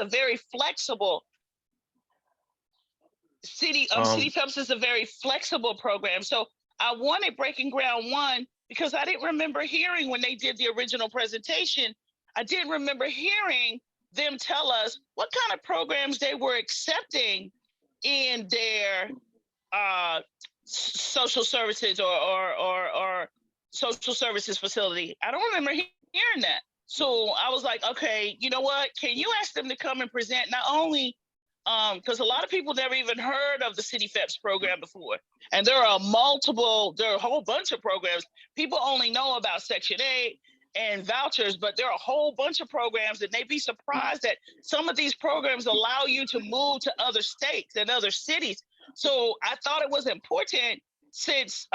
a very flexible City Phelps is a very flexible program. So I wanted Breaking Ground 1 because I didn't remember hearing when they did the original presentation. I didn't remember hearing them tell us what kind of programs they were accepting in their social services or social services facility. I don't remember hearing that. So I was like, okay, you know what? Can you ask them to come and present not only because a lot of people never even heard of the City Phelps program before. And there are a whole bunch of programs. People only know about Section 8 and vouchers, but there are a whole bunch of programs, and they'd be surprised that some of these programs allow you to move to other states and other cities. So I thought it was important, since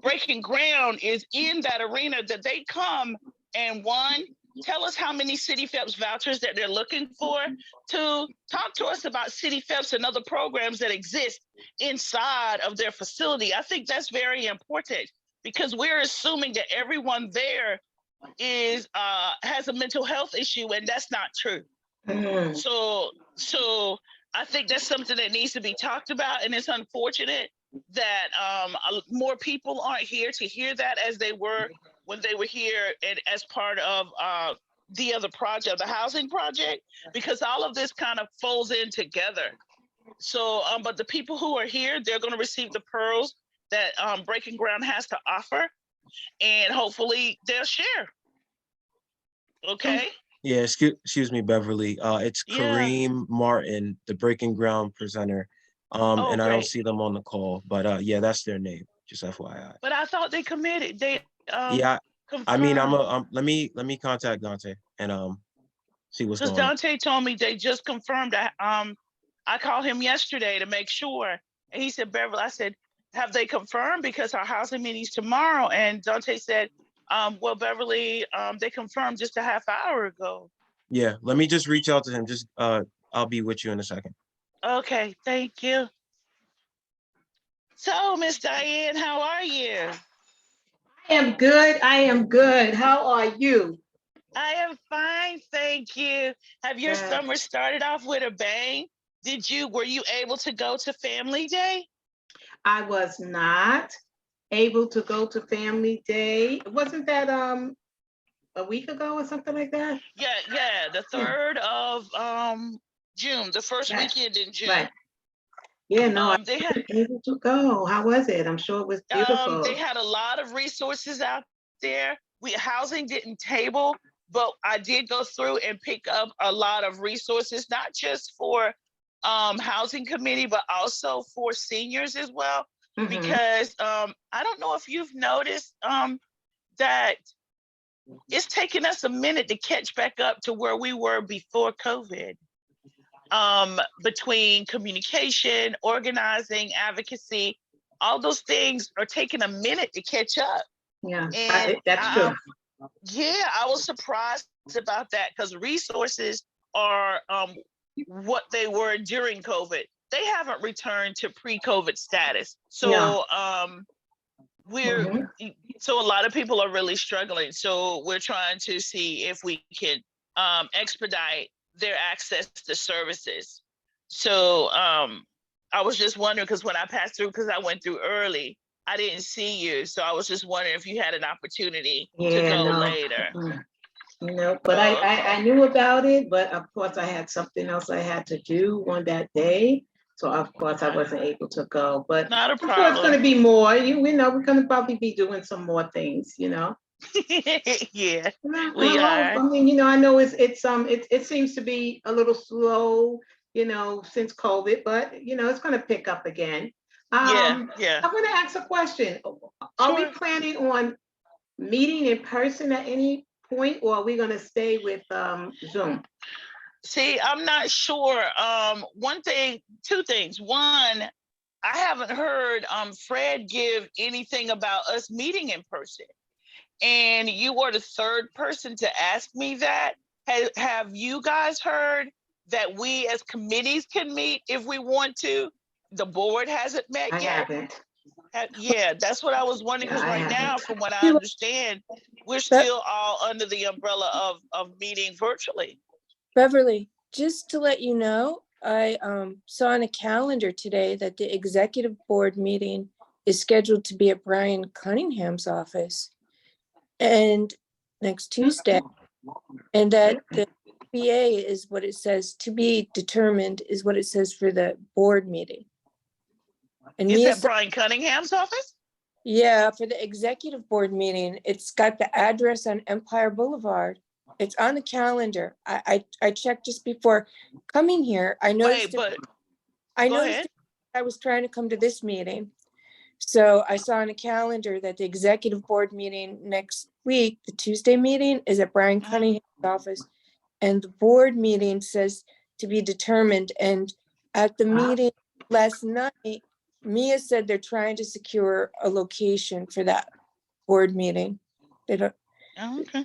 Breaking Ground is in that arena, that they come and, one, tell us how many City Phelps vouchers that they're looking for. Two, talk to us about City Phelps and other programs that exist inside of their facility. I think that's very important, because we're assuming that everyone there has a mental health issue, and that's not true. So I think that's something that needs to be talked about, and it's unfortunate that more people aren't here to hear that as they were when they were here and as part of the other project, the housing project, because all of this kind of folds in together. So, but the people who are here, they're going to receive the pearls that Breaking Ground has to offer, and hopefully they'll share. Okay. Yeah, excuse me, Beverly. It's Kareem Martin, the Breaking Ground presenter. And I don't see them on the call, but yeah, that's their name. Just FYI. But I thought they committed. They yeah, confirmed. I mean, let me contact Dante and see what's going on. Because Dante told me they just confirmed that. I called him yesterday to make sure, and he said, Beverly, I said, have they confirmed? Because our housing meeting's tomorrow. And Dante said, well, Beverly, they confirmed just a half hour ago. Yeah, let me just reach out to him. Just I'll be with you in a second. Okay, thank you. So, Miss Diane, how are you? I am good. I am good. How are you? I am fine, thank you. Have your summer started off with a bang? Were you able to go to Family Day? I was not able to go to Family Day. Wasn't that a week ago or something like that? Yeah, the 3rd of June, the first weekend in June. Right. Yeah, no, they had able to go. How was it? I'm sure it was beautiful. They had a lot of resources out there. Housing didn't table, but I did go through and pick up a lot of resources, not just for housing committee, but also for seniors as well. Because I don't know if you've noticed that it's taken us a minute to catch back up to where we were before COVID. Between communication, organizing, advocacy, all those things are taking a minute to catch up. Yeah, that's true. Yeah, I was surprised about that, because resources are what they were during COVID. They haven't returned to pre-COVID status. So so a lot of people are really struggling. So we're trying to see if we can expedite their access to services. So I was just wondering, because when I passed through, because I went through early, I didn't see you. So I was just wondering if you had an opportunity to go later. No, but I knew about it, but of course I had something else I had to do on that day. So of course I wasn't able to go, but not a problem. Of course it's going to be more. We know we're going to probably be doing some more things, Yeah, we are. I mean, I know it seems to be a little slow, since COVID, but it's going to pick up again. Yeah. I'm going to ask a question. Are we planning on meeting in person at any point, or are we going to stay with Zoom? See, I'm not sure. Two things. One, I haven't heard Fred give anything about us meeting in person. And you were the third person to ask me that. Have you guys heard that we as committees can meet if we want to? The board hasn't met yet. I haven't. Yeah, that's what I was wondering, because right now, from what I understand, we're still all under the umbrella of meeting virtually. Beverly. Just to let you know, I saw on a calendar today that the executive board meeting is scheduled to be at Brian Cunningham's office and next Tuesday. And that the BA is what it says, to be determined is what it says for the board meeting. And Is Mia that said, Brian Cunningham's office? yeah, for the executive board meeting, it's got the address on Empire Boulevard. It's on the calendar. I checked just before coming here. I noticed, Wait, but I go noticed ahead. I was trying to come to this meeting. So I saw on the calendar that the executive board meeting next week, the Tuesday meeting, is at Brian Cunningham's office. And the board meeting says to be determined. And at the meeting last night, Mia said they're trying to secure a location for that board meeting. They don't, Oh, okay.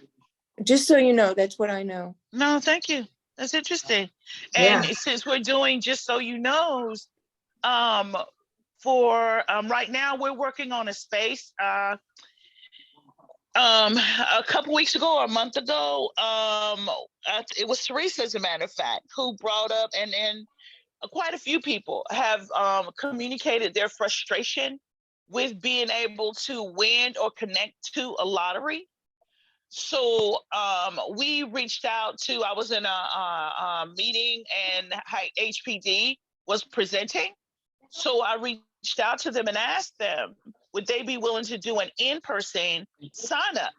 just so you know, that's what I know. No, thank you. That's interesting. And Yeah. since we're doing just so you knows, for right now we're working on a space. A couple weeks ago or a month ago, it was Teresa, as a matter of fact, who brought up, and quite a few people have communicated their frustration with being able to win or connect to a lottery. So we reached out to, I was in a meeting and HPD was presenting. So I reached out to them and asked them, would they be willing to do an in-person sign up?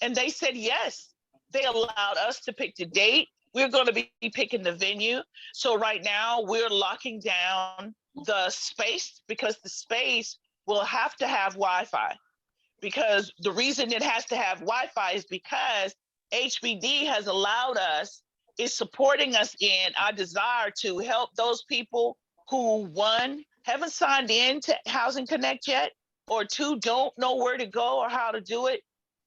And they said yes. They allowed us to pick the date. We're going to be picking the venue. So right now we're locking down the space, because the space will have to have Wi-Fi. Because the reason it has to have Wi-Fi is because HBD has allowed us, is supporting us in our desire to help those people who, one, haven't signed in to Housing Connect yet, or two, don't know where to go or how to do it.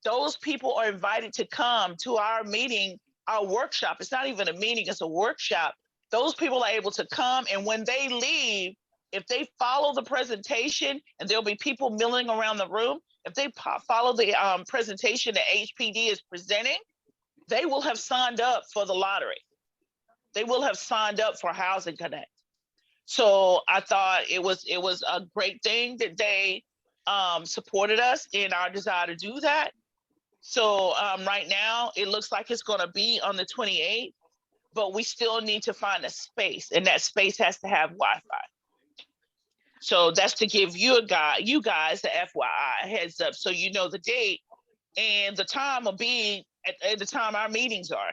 Those people are invited to come to our meeting, our workshop. It's not even a meeting, it's a workshop. Those people are able to come, and when they leave, if they follow the presentation, and there'll be people milling around the room, if they follow the presentation that HPD is presenting, they will have signed up for the lottery. They will have signed up for Housing Connect. So I thought it was a great thing that they supported us in our desire to do that. So right now it looks like it's going to be on the 28th, but we still need to find a space, and that space has to have Wi-Fi. So that's to give you guys the FYI heads up, so you know the date and the time will be at the time our meetings are.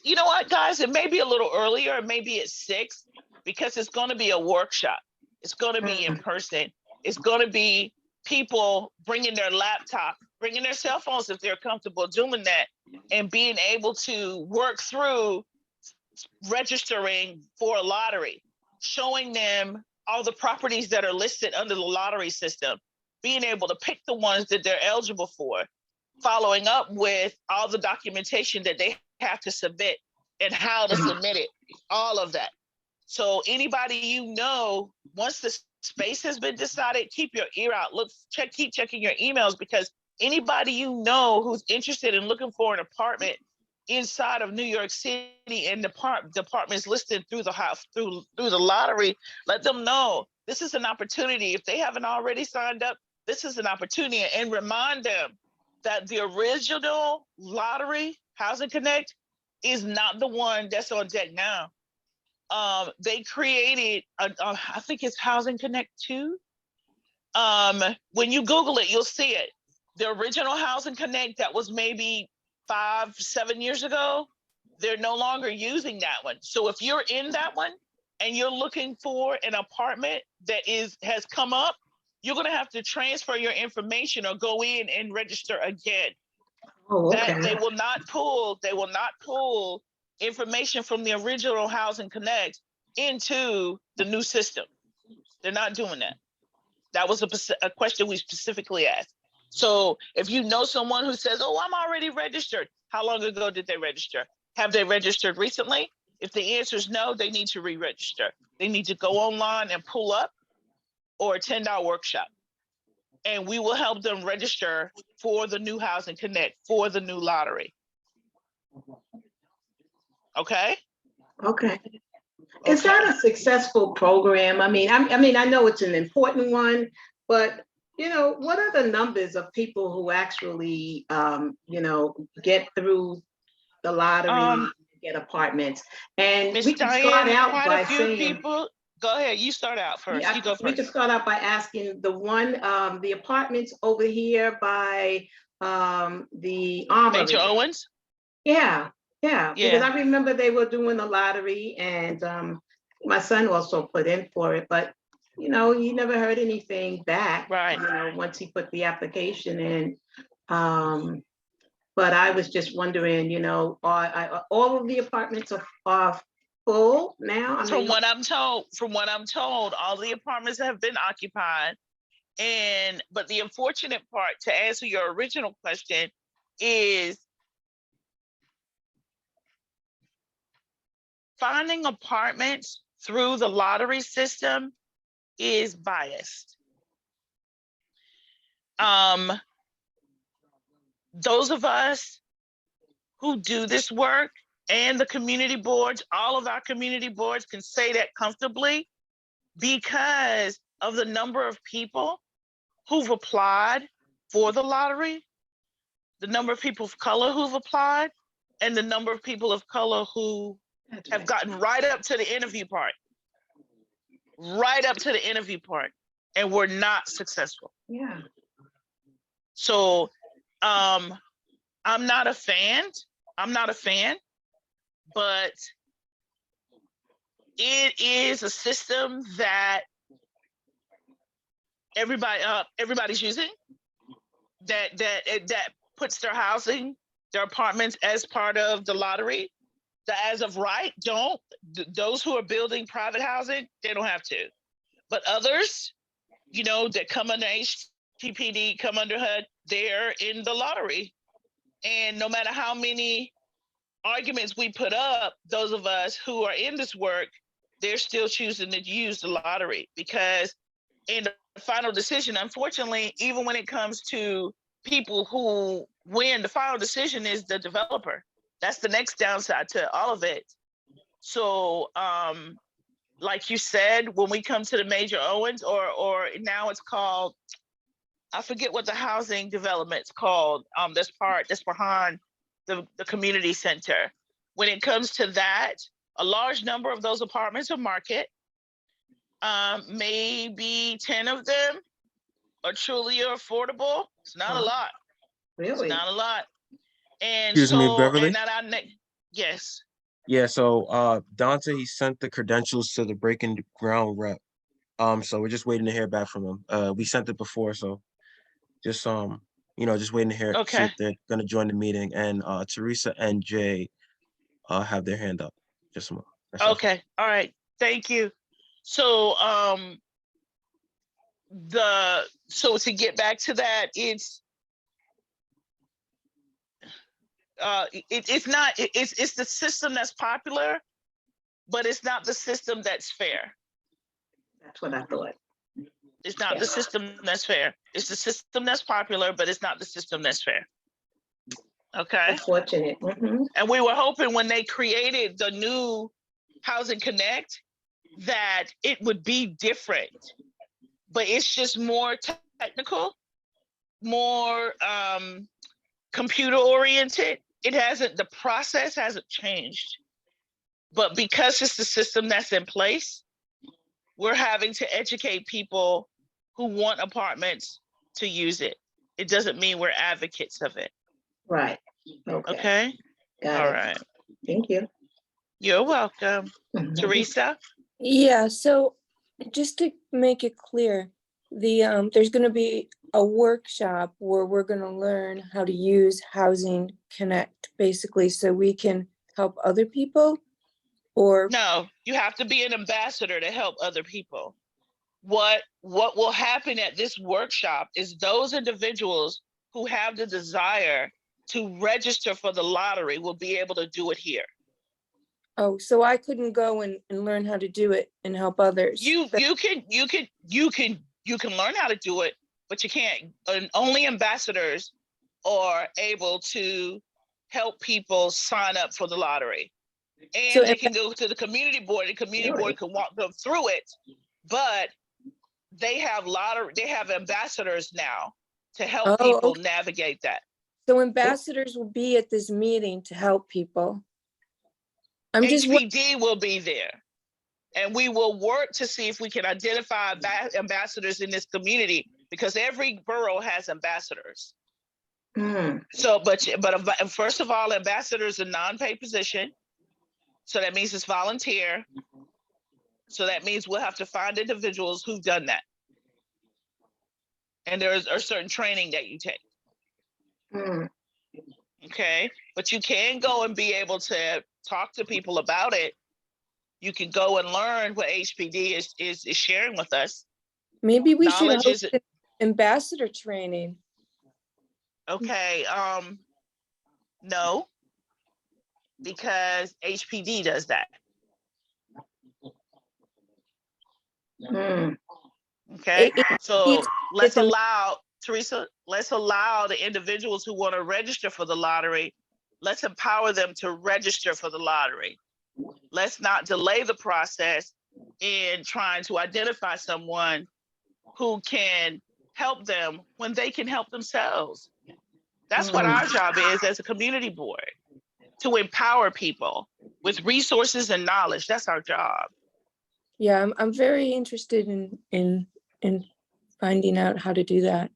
You know what, guys? It may be a little earlier. It may be at 6, because it's going to be a workshop. It's going to be in person. It's going to be people bringing their laptop, bringing their cell phones if they're comfortable doing that, and being able to work through registering for a lottery, showing them all the properties that are listed under the lottery system, being able to pick the ones that they're eligible for, following up with all the documentation that they have to submit and how to submit it, all of that. So anybody you know, once the space has been decided, keep your ear out. Keep checking your emails, because anybody you know who's interested in looking for an apartment inside of New York City and departments listed through the house, through the lottery, let them know this is an opportunity. If they haven't already signed up, this is an opportunity, and remind them that the original lottery, Housing Connect, is not the one that's on deck now. They created, I think it's Housing Connect 2. When you Google it, you'll see it. The original Housing Connect that was maybe 5-7 years ago, they're no longer using that one. So if you're in that one and you're looking for an apartment that has come up, you're going to have to transfer your information or go in and register again. Oh, okay. That they will not pull information from the original Housing Connect into the new system. They're not doing that. That was a question we specifically asked. So if you know someone who says, oh, I'm already registered, how long ago did they register? Have they registered recently? If the answer is no, they need to re-register. They need to go online and pull up or attend our workshop. And we will help them register for the new Housing Connect, for the new lottery. Okay? Okay. Is that a successful program? I mean, I know it's an important one, but what are the numbers of people who actually, get through the lottery, get apartments? And Miss we can start Diane, out quite by a few saying, people. Go ahead. You start out first. yeah, You go we first. can start out by asking the apartments over here by the Armory. Major Owens. Yeah, because Yeah. I remember they were doing the lottery, and my son also put in for it, but he never heard anything back. Right. Once he put the application in. But I was just wondering, are all of the apartments are full now? I From mean, what I'm told, all the apartments have been occupied. But the unfortunate part, to answer your original question, is finding apartments through the lottery system is biased. Those of us who do this work and the community boards, all of our community boards can say that comfortably because of the number of people who've applied for the lottery, the number of people of color who've applied, and the number of people of color who have gotten right up to the interview part. Right up to the interview part, and were not successful. Yeah. So I'm not a fan, but it is a system that everybody's using, that puts their housing, their apartments as part of the lottery. That as of right, those who are building private housing, they don't have to. But others, that come under HTPD, come under HUD, they're in the lottery. And no matter how many arguments we put up, those of us who are in this work, they're still choosing to use the lottery because in the final decision, unfortunately, even when it comes to people who win, the final decision is the developer. That's the next downside to all of it. So, like you said, when we come to the Major Owens, or now it's called, I forget what the housing development's called. That's behind the community center. When it comes to that, a large number of those apartments are market. Maybe 10 of them are truly affordable. It's not a lot. Really? It's not a lot. And Excuse me, Beverly? Yes. Yeah, so Dante, he sent the credentials to the Breaking Ground rep. So we're just waiting to hear back from him. We sent it before, so just just waiting to hear see if they're gonna join the meeting. And Teresa and Jay have their hand up. Just a moment. Okay. All right. Thank you. So to get back to that, it's the system that's popular, but it's not the system that's fair. That's what I thought. It's not the system that's fair. It's the system that's popular, but it's not the system that's fair. Okay. Unfortunate. Mm-hmm. And we were hoping when they created the new Housing Connect that it would be different, but it's just more technical, more computer oriented. The process hasn't changed, but because it's the system that's in place, we're having to educate people who want apartments to use it. It doesn't mean we're advocates of it. Right. Okay. Got All it. right. Thank you. You're welcome. Teresa? Yeah, so just to make it clear, there's going to be a workshop where we're going to learn how to use Housing Connect, basically, so we can help other people, or? No, you have to be an ambassador to help other people. What will happen at this workshop is those individuals who have the desire to register for the lottery will be able to do it here. Oh, so I couldn't go and learn how to do it and help others. You can learn how to do it, but you can't. Only ambassadors are able to help people sign up for the lottery. And So they can go to the community board, the community board can walk them through it, but they have ambassadors now to help Oh, people okay. navigate that. So ambassadors will be at this meeting to help people. I'm just, HPD will be there. And we will work to see if we can identify ambassadors in this community, because every borough has ambassadors. So, but first of all, ambassador is a non-paid position. So that means it's volunteer. So that means we'll have to find individuals who've done that. And there's a certain training that you take. Okay, but you can go and be able to talk to people about it. You can go and learn what HPD is sharing with us. maybe we should Knowledge host is- an ambassador training. Okay, no, because HPD does that. Okay, so let's allow, Teresa, let's allow the individuals who want to register for the lottery, let's empower them to register for the lottery. Let's not delay the process in trying to identify someone who can help them when they can help themselves. That's what our job is as a community board, to empower people with resources and knowledge. That's our job. Yeah, I'm very interested in finding out how to do that.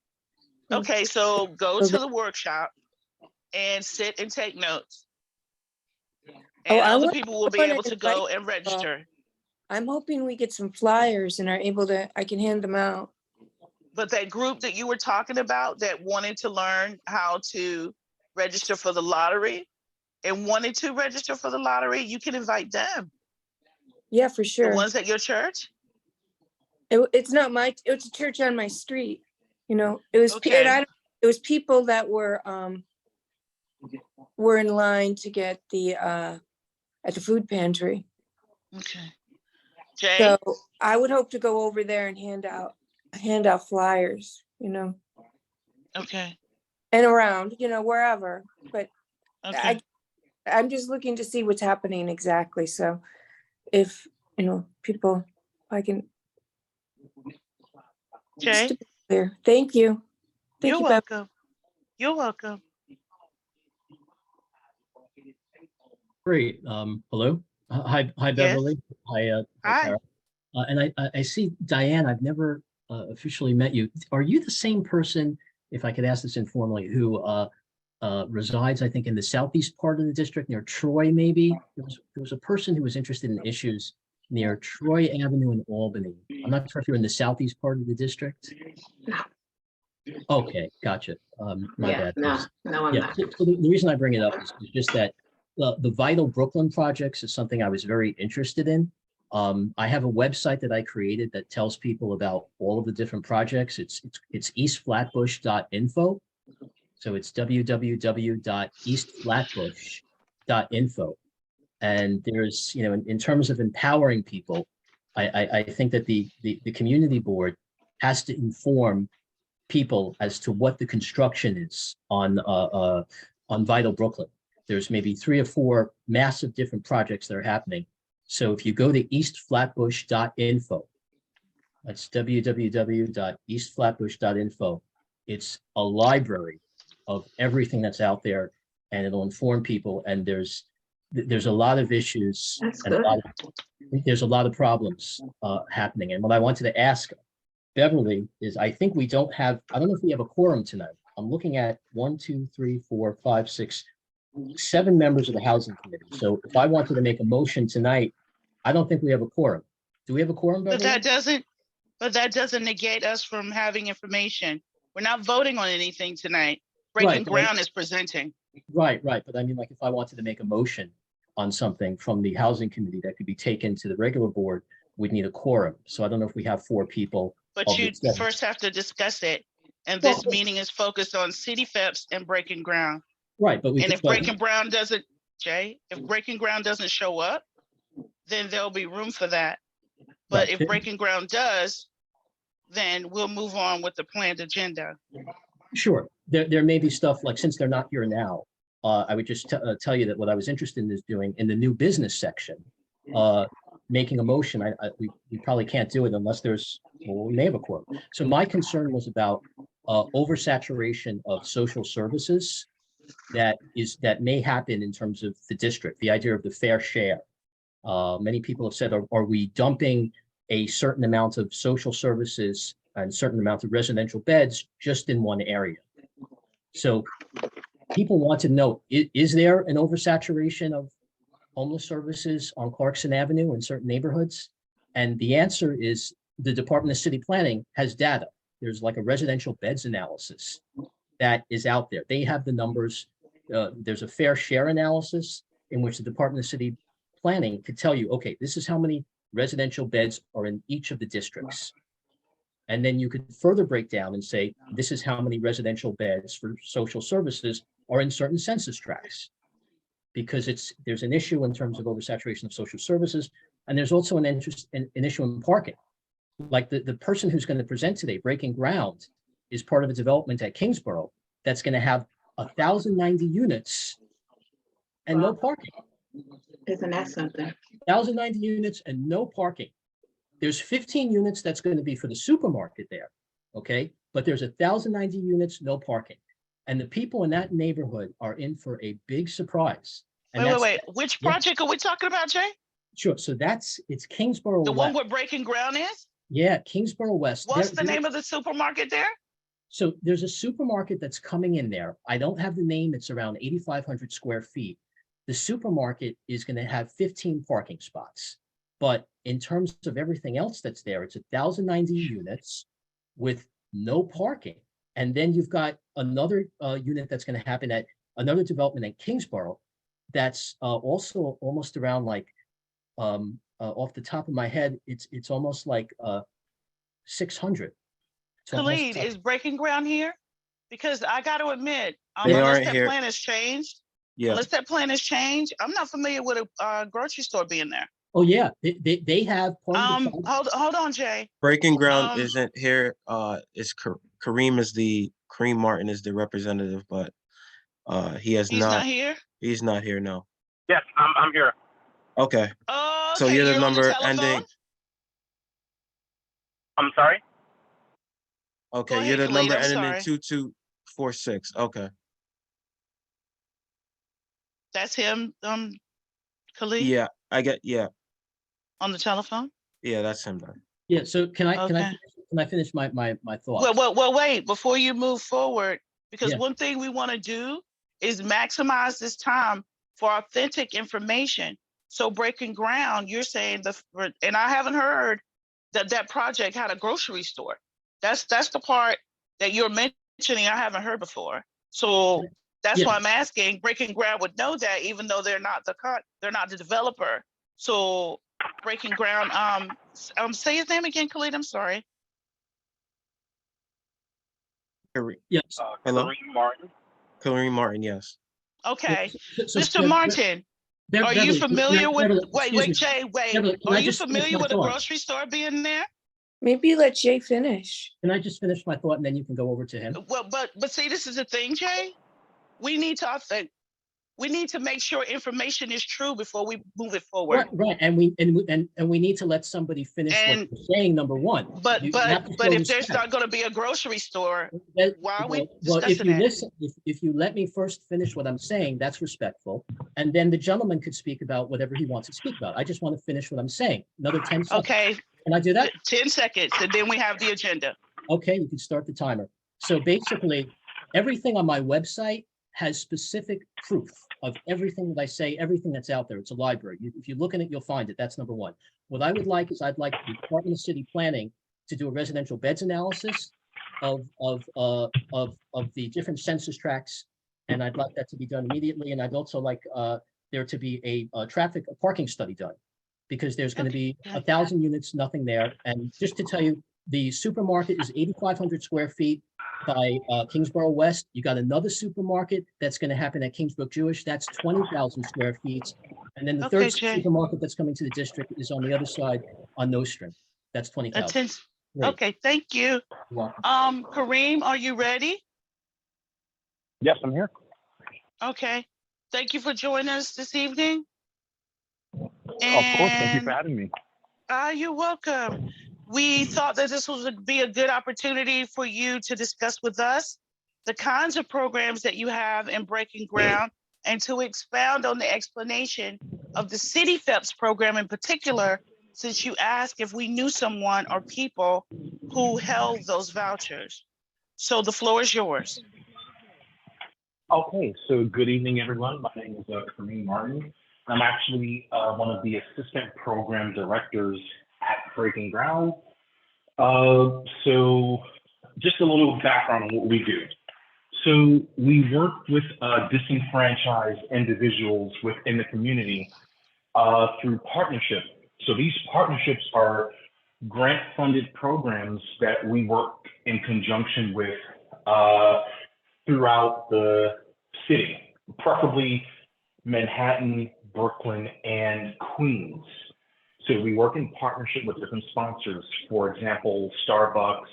Okay, so go to the workshop and sit and take notes. And other people will be able to go and register. I'm hoping we get some flyers and are able to, I can hand them out. But that group that you were talking about that wanted to learn how to register for the lottery and wanted to register for the lottery, you can invite them. Yeah, for sure. The ones at your church? It's not it's a church on my street. You know, it was, Okay. it was people that were in line to get the, at the food pantry. Okay. Jay? So I would hope to go over there and hand out flyers, you know, Okay. and around, you know, wherever, but Okay. I'm just looking to see what's happening exactly. So if, you know, people, I can. Jay? There. Thank you. You're welcome. You're welcome. Great. Hello. Hi, Beverly. Hi, Hi. Tara. And I see Diane. I've never officially met you. Are you the same person, if I could ask this informally, who resides, I think, in the southeast part of the district near Troy? Maybe there was a person who was interested in issues near Troy Avenue in Albany. I'm not sure if you're in the southeast part of the district. Okay, gotcha. My bad. No, I'm not. So the reason I bring it up is just that the Vital Brooklyn projects is something I was very interested in. I have a website that I created that tells people about all of the different projects. It's eastflatbush.info. So it's www.eastflatbush.info. And there's, you know, in terms of empowering people, I think that the community board has to inform people as to what the construction is on Vital Brooklyn. There's maybe 3 or 4 massive different projects that are happening. So if you go to eastflatbush.info, that's www.eastflatbush.info. It's a library of everything that's out there, and it'll inform people. And there's a lot of issues and there's a lot of problems happening. And what I wanted to ask Beverly is, I think we don't know if we have a quorum tonight. I'm looking at 1, 2, 3, 4, 5, 6, 7 members of the housing committee. So if I wanted to make a motion tonight, I don't think we have a quorum. Do we have a quorum, Beverly? But that doesn't negate us from having information. We're not voting on anything tonight. Breaking Ground is presenting. Right. But I mean, like, if I wanted to make a motion on something from the housing committee that could be taken to the regular board, we'd need a quorum. So I don't know if we have 4 people. But you first have to discuss it. And this meeting is focused on City FEPS and Breaking Ground. Right, but if Breaking Ground doesn't, Jay, if Breaking Ground doesn't show up, then there'll be room for that. But if Breaking Ground does, then we'll move on with the planned agenda. Sure. There may be stuff like, since they're not here now, I would just tell you that what I was interested in is doing in the new business section, making a motion. We probably can't do it unless we may have a quorum. So my concern was about oversaturation of social services that may happen in terms of the district, the idea of the fair share. Many people have said, are we dumping a certain amount of social services and certain amount of residential beds just in one area? So people want to know, is there an oversaturation of homeless services on Clarkson Avenue in certain neighborhoods? And the answer is the Department of City Planning has data. There's like a residential beds analysis that is out there. They have the numbers. There's a fair share analysis in which the Department of City Planning could tell you, okay, this is how many residential beds are in each of the districts. And then you could further break down and say, this is how many residential beds for social services are in certain census tracts. Because there's an issue in terms of oversaturation of social services. And there's also an issue in parking. Like the person who's going to present today, Breaking Ground, is part of a development at Kingsborough that's going to have 1,090 units and no parking. Isn't that something? 1,090 units and no parking. There's 15 units that's going to be for the supermarket there, okay? But there's 1,090 units, no parking. And the people in that neighborhood are in for a big surprise. And wait. Which project are we talking about, Jay? Sure. So it's Kingsborough The West. one where Breaking Ground is? Yeah, Kingsborough West. What's the name of the supermarket there? So there's a supermarket that's coming in there. I don't have the name. It's around 8,500 square feet. The supermarket is going to have 15 parking spots. But in terms of everything else that's there, it's 1,090 units with no parking. And then you've got another unit that's going to happen at another development at Kingsborough that's also almost around like, off the top of my head, it's almost like 600. Khalid, is Breaking Ground here? Because I got to admit, They unless aren't that here. plan has changed, Yeah, unless that plan has changed, I'm not familiar with a grocery store being there. Oh yeah, they have part of the Hold on, Jay. Breaking Ground isn't here. It's Kareem Martin is the representative, but he's not here. He's not here. No. Yes, I'm here. Okay. Oh, So okay, you're the on number telephone? ending. I'm sorry. Okay, ahead, you're the Khalid, number I'm ending sorry. in 2246. Okay. That's him, Khalid, Yeah, yeah, on the telephone. yeah, that's him then. Yeah. So can Okay. I finish my thoughts? Well, wait, before you move forward, because Yeah. one thing we want to do is maximize this time for authentic information. So Breaking Ground, you're saying and I haven't heard that project had a grocery store. That's the part that you're mentioning I haven't heard before. So that's Yeah. why I'm asking. Breaking Ground would know that, even though they're not the developer. So Breaking Ground, say his name again, Khalid. I'm sorry. Yes. Hello? Kareem Martin. Kareem Martin, yes. Okay, So, Mr. Martin. Are you Beverly, familiar with? Beverly, excuse me. Jay. Beverly, can Are I you just finish familiar my with a thought? grocery store being there? Maybe let Jay finish. Can I just finish my thought and then you can go over to him? Well, but see, this is the thing, Jay. We need to make sure information is true before we move it forward. Right. And we need to let somebody finish what And- they're saying, number one. But You have to show if there's respect. not going to be a grocery store, why are we Well, if discussing you that? listen, if you let me first finish what I'm saying, that's respectful. And then the gentleman could speak about whatever he wants to speak about. I just want to finish what I'm saying. Another 10 seconds. Okay, Can I do that? 10 seconds, and then we have the agenda. Okay, you can start the timer. So basically, everything on my website has specific proof of everything that I say, everything that's out there. It's a library. If you look in it, you'll find it. That's number one. What I would like is I'd like the Department of City Planning to do a residential beds analysis of the different census tracts. And I'd like that to be done immediately. And I'd also like there to be a parking study done, because there's going to be 1,000 units, nothing there. And just to tell you, the supermarket is 8,500 square feet by Kingsborough West. You got another supermarket that's going to happen at Kingsbrook Jewish. That's 20,000 square feet. And then the Okay, third Jay. supermarket that's coming to the district is on the other side on Nostrum. That's 20,000. Great. Okay, thank you. You're welcome. Kareem, are you ready? Yes, I'm here. Okay. Thank you for joining us this evening. Of course, thank you for having me. You're welcome. We thought that this would be a good opportunity for you to discuss with us the kinds of programs that you have in Breaking Ground and to expound on the explanation of the City FEPS program in particular, since you asked if we knew someone or people who held those vouchers. So the floor is yours. Okay, so good evening, everyone. My name is Kareem Martin. I'm actually one of the assistant program directors at Breaking Ground. So just a little background on what we do. So we work with disenfranchised individuals within the community through partnership. So these partnerships are grant-funded programs that we work in conjunction with throughout the city, preferably Manhattan, Brooklyn, and Queens. So we work in partnership with different sponsors. For example, Starbucks,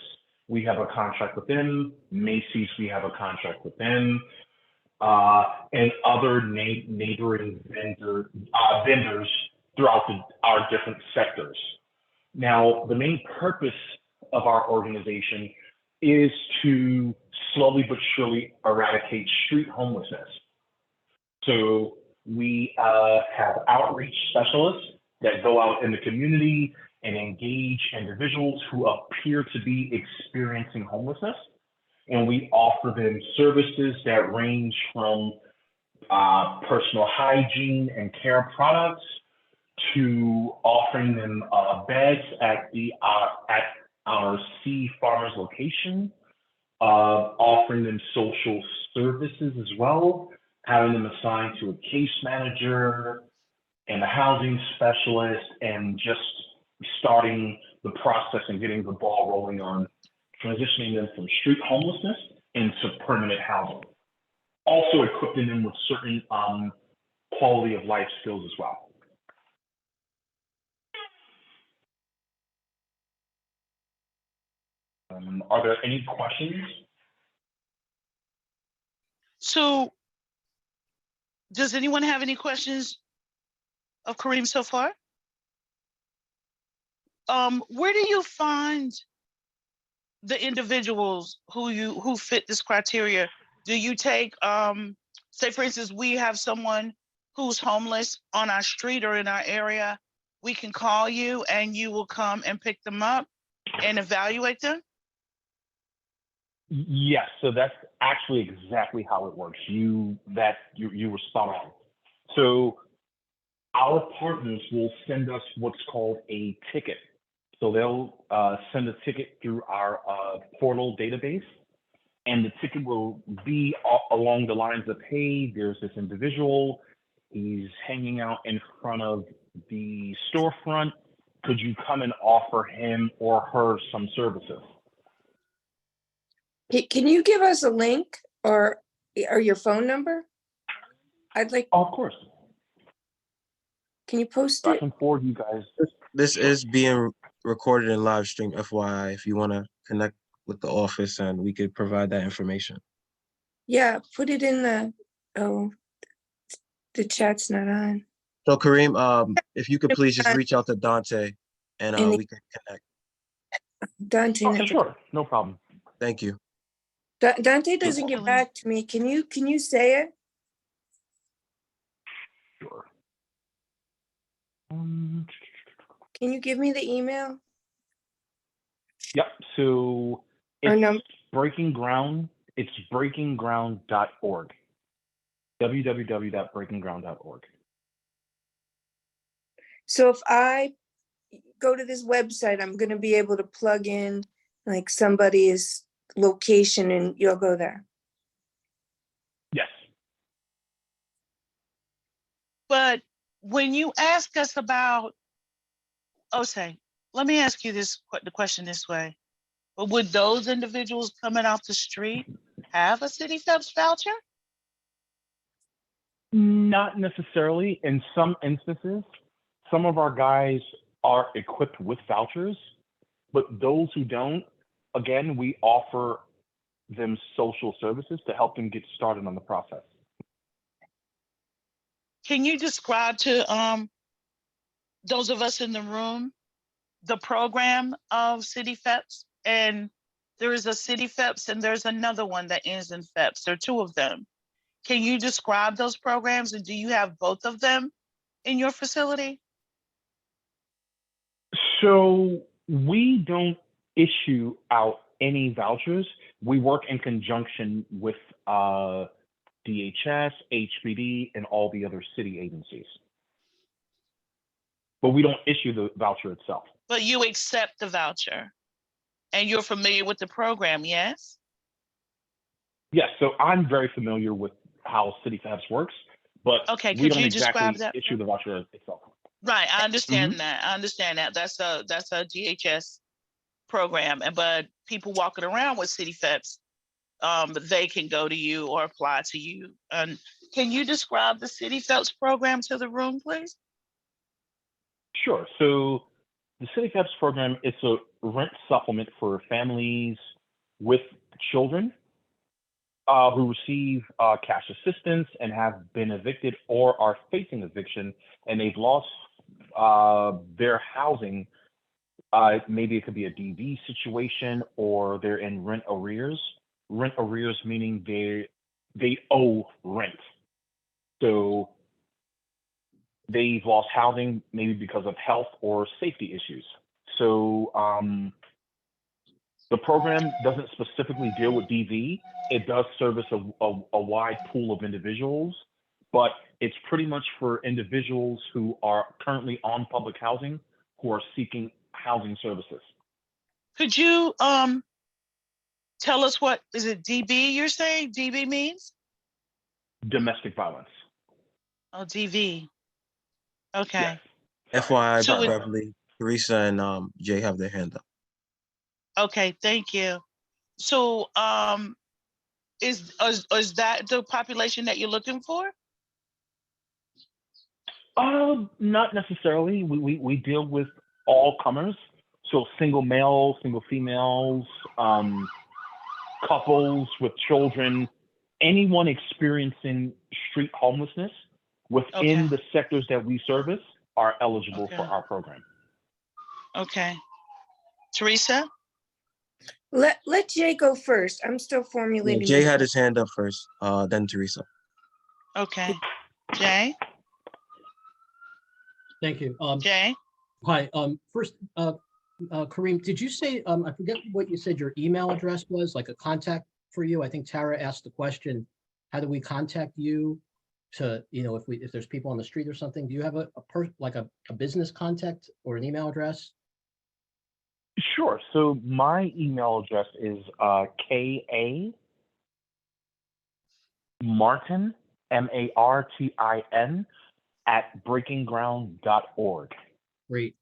we have a contract with them. Macy's, we have a contract with them. And other neighboring vendors throughout our different sectors. Now, the main purpose of our organization is to slowly but surely eradicate street homelessness. So we have outreach specialists that go out in the community and engage individuals who appear to be experiencing homelessness. And we offer them services that range from personal hygiene and care products to offering them beds at our Sea Farmers location, offering them social services as well, having them assigned to a case manager and a housing specialist, and just starting the process and getting the ball rolling on transitioning them from street homelessness into permanent housing. Also equipping them with certain quality of life skills as well. Are there any questions? So, does anyone have any questions of Kareem so far? Where do you find the individuals who fit this criteria? Do you take, say for instance, we have someone who's homeless on our street or in our area, we can call you and you will come and pick them up and evaluate them? Yes, so that's actually exactly how it works. You were spot on. So our partners will send us what's called a ticket. So they'll send a ticket through our portal database, and the ticket will be along the lines of, hey, there's this individual, he's hanging out in front of the storefront. Could you come and offer him or her some services? Can you give us a link or your phone number? I'd like. Oh, of course. Can you post I it? can forward you guys. This is being recorded in live stream, FYI, if you want to connect with the office and we could provide that information. Yeah, put it in the chat's not on. So Kareem, if you could please just reach out to Dante and we can connect. Dante, Oh, sure, no problem. Thank you. Dante doesn't get back to me. Can you say it? Sure. Can you give me the email? Yep. So it's Breaking Ground. It's breakingground.org. www.breakingground.org. So if I go to this website, I'm going to be able to plug in like somebody's location and you'll go there. Yes. But when you ask us about, let me ask you the question this way. But would those individuals coming off the street have a City FEPS voucher? Not necessarily. In some instances, some of our guys are equipped with vouchers, but those who don't, again, we offer them social services to help them get started on the process. can you describe to those of us in the room the program of City FEPS? And there is a City FEPS and there's another one that ends in FEPS. There are two of them. Can you describe those programs, and do you have both of them in your facility? So we don't issue out any vouchers. We work in conjunction with DHS, HPD, and all the other city agencies. But we don't issue the voucher itself. But you accept the voucher and you're familiar with the program, yes? Yes, so I'm very familiar with how City FEPS works, but okay, we could don't you exactly describe that? issue the voucher itself. Right, I understand that. I understand that. That's a DHS program, but people walking around with City FEPS, they can go to you or apply to you. And can you describe the City FEPS program to the room, please? Sure. So the City FEPS program is a rent supplement for families with children who receive cash assistance and have been evicted or are facing eviction, and they've lost their housing. Maybe it could be a DV situation, or they're in rent arrears. Rent arrears meaning they owe rent. So they've lost housing, maybe because of health or safety issues. So the program doesn't specifically deal with DV. It does service a wide pool of individuals, but it's pretty much for individuals who are currently on public housing who are seeking housing services. Could you tell us what is it? DB? You're saying DB means domestic violence. Oh, DV. Okay. Yes. FYI, So Beverly, Teresa, and Jay have their hand up. Okay, thank you. So, is that the population that you're looking for? Not necessarily. We deal with all comers. So single males, single females, couples with children, anyone experiencing street homelessness within the sectors that we service are eligible for our program. Okay. Teresa? Let Jay go first. I'm still formulating. Jay had his hand up first, then Teresa. Okay. Jay? Thank you. Jay? Hi. First, Kareem, did you say, I forget what you said your email address was, like a contact for you? I think Tara asked the question, how do we contact you to, if there's people on the street or something? Do you have a business contact or an email address? Sure. So my email address is KA Martin, MARTIN @breakingground.org. Great.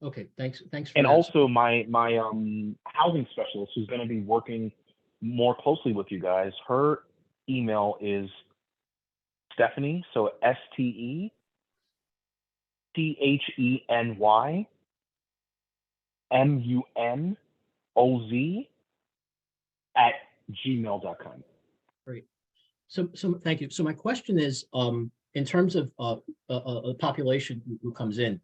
Okay, thanks for and that. Also my housing specialist, who's going to be working more closely with you guys, her email is Stephanie, so STEPHENY MUNOZ @gmail.com. Great. So thank you. So my question is, in terms of a population who comes in,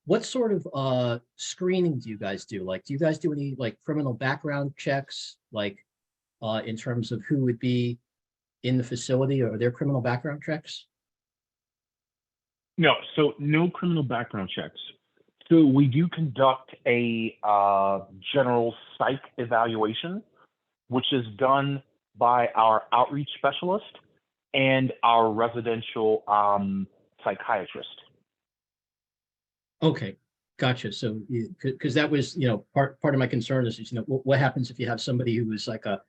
what sort of screening do you guys do? Like, do you guys do any criminal background checks, in terms of who would be in the facility, or are there criminal background checks? No, so no criminal background checks. So we do conduct a general psych evaluation, which is done by our outreach specialist and our residential psychiatrist. Okay, gotcha. So, because that was, part of my concern is, what happens if you have somebody who is like a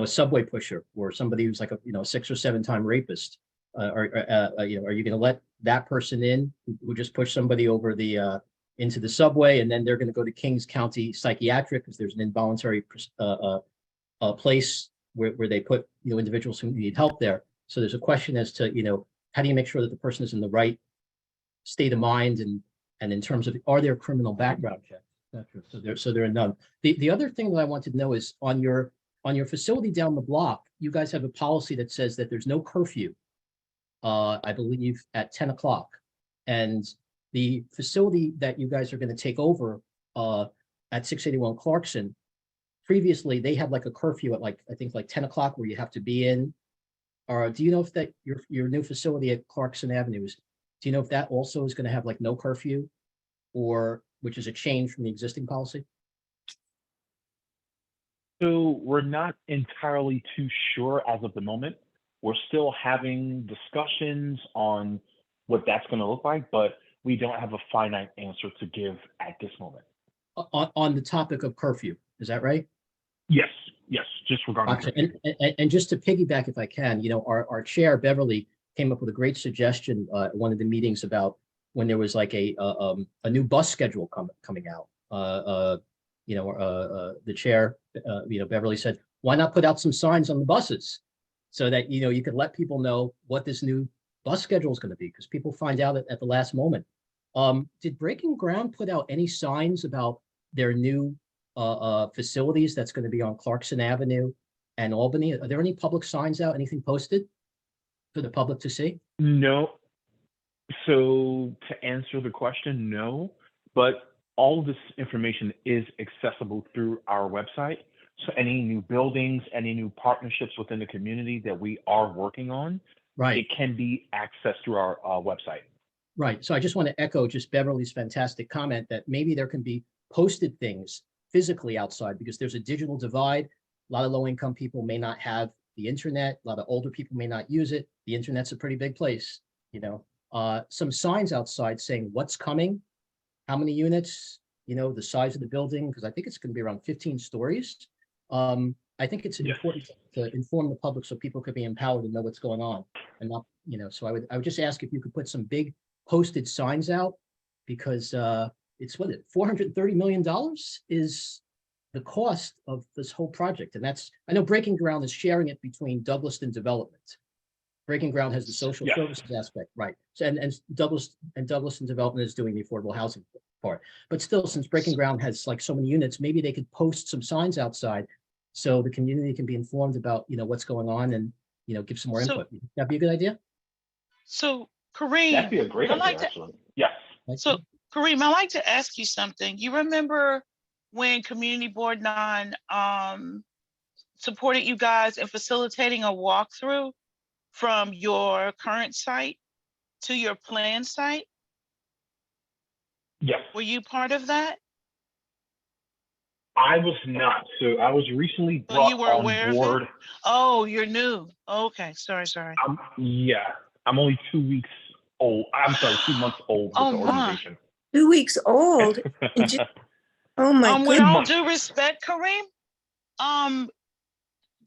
subway pusher, or somebody who's like a 6 or 7 time rapist? Are you going to let that person in who just pushed somebody over the into the subway, and then they're going to go to Kings County Psychiatric because there's an involuntary place where they put individuals who need help there. So there's a question as to how do you make sure that the person is in the right state of mind, and in terms of, are there criminal background checks, etc. So there are none. The other thing that I wanted to know is on your facility down the block, you guys have a policy that says that there's no curfew I believe at 10 o'clock. And the facility that you guys are going to take over at 681 Clarkson, previously they had like a curfew at like, I think like 10 o'clock where you have to be in. Or do you know if that your new facility at Clarkson Avenue is, do you know if that also is going to have like no curfew, or which is a change from the existing policy? So we're not entirely too sure as of the moment. We're still having discussions on what that's going to look like, but we don't have a finite answer to give at this moment. On the topic of curfew, is that right? Yes, just regarding Gotcha. curfew. And just to piggyback, if I can, you know, our chair Beverly came up with a great suggestion at one of the meetings about when there was like a new bus schedule coming out. The chair, Beverly said, why not put out some signs on the buses so that, you know, you could let people know what this new bus schedule is going to be, because people find out at the last moment. Did Breaking Ground put out any signs about their new facilities that's going to be on Clarkson Avenue and Albany? Are there any public signs out, anything posted for the public to see? No. So to answer the question, no, but all of this information is accessible through our website. So any new buildings, any new partnerships within the community that we are working on, Right. it can be accessed through our website. Right. So I just want to echo just Beverly's fantastic comment that maybe there can be posted things physically outside, because there's a digital divide. A lot of low-income people may not have the internet. A lot of older people may not use it. The internet's a pretty big place, you know. Some signs outside saying what's coming, how many units, you know, the size of the building, because I think it's going to be around 15 stories. I think it's important to inform the public so people could be empowered to know what's going on, and not, you know, so I would just ask if you could put some big posted signs out, because it's what, $430 million is the cost of this whole project. And that's, I know Breaking Ground is sharing it between Douglaston Development. Breaking Ground has the social services aspect, right? So and Douglaston Development is doing the affordable housing part. But still, since Breaking Ground has like so many units, maybe they could post some signs outside so the community can be informed about, you know, what's going on, and, you know, give some more input. That'd be a good idea. So Kareem, That'd be a great idea, actually. Yes. So Kareem, I'd like to ask you something. You remember when Community Board 9 supported you guys in facilitating a walkthrough from your current site to your planned site? Yes. Were you part of that? I was not. So I was recently brought you were on aware board. of it? Oh, you're new. Okay, sorry. I'm only 2 weeks old. I'm sorry, 2 months old with the organization. 2 weeks old. Oh my With all goodness. due respect, Kareem,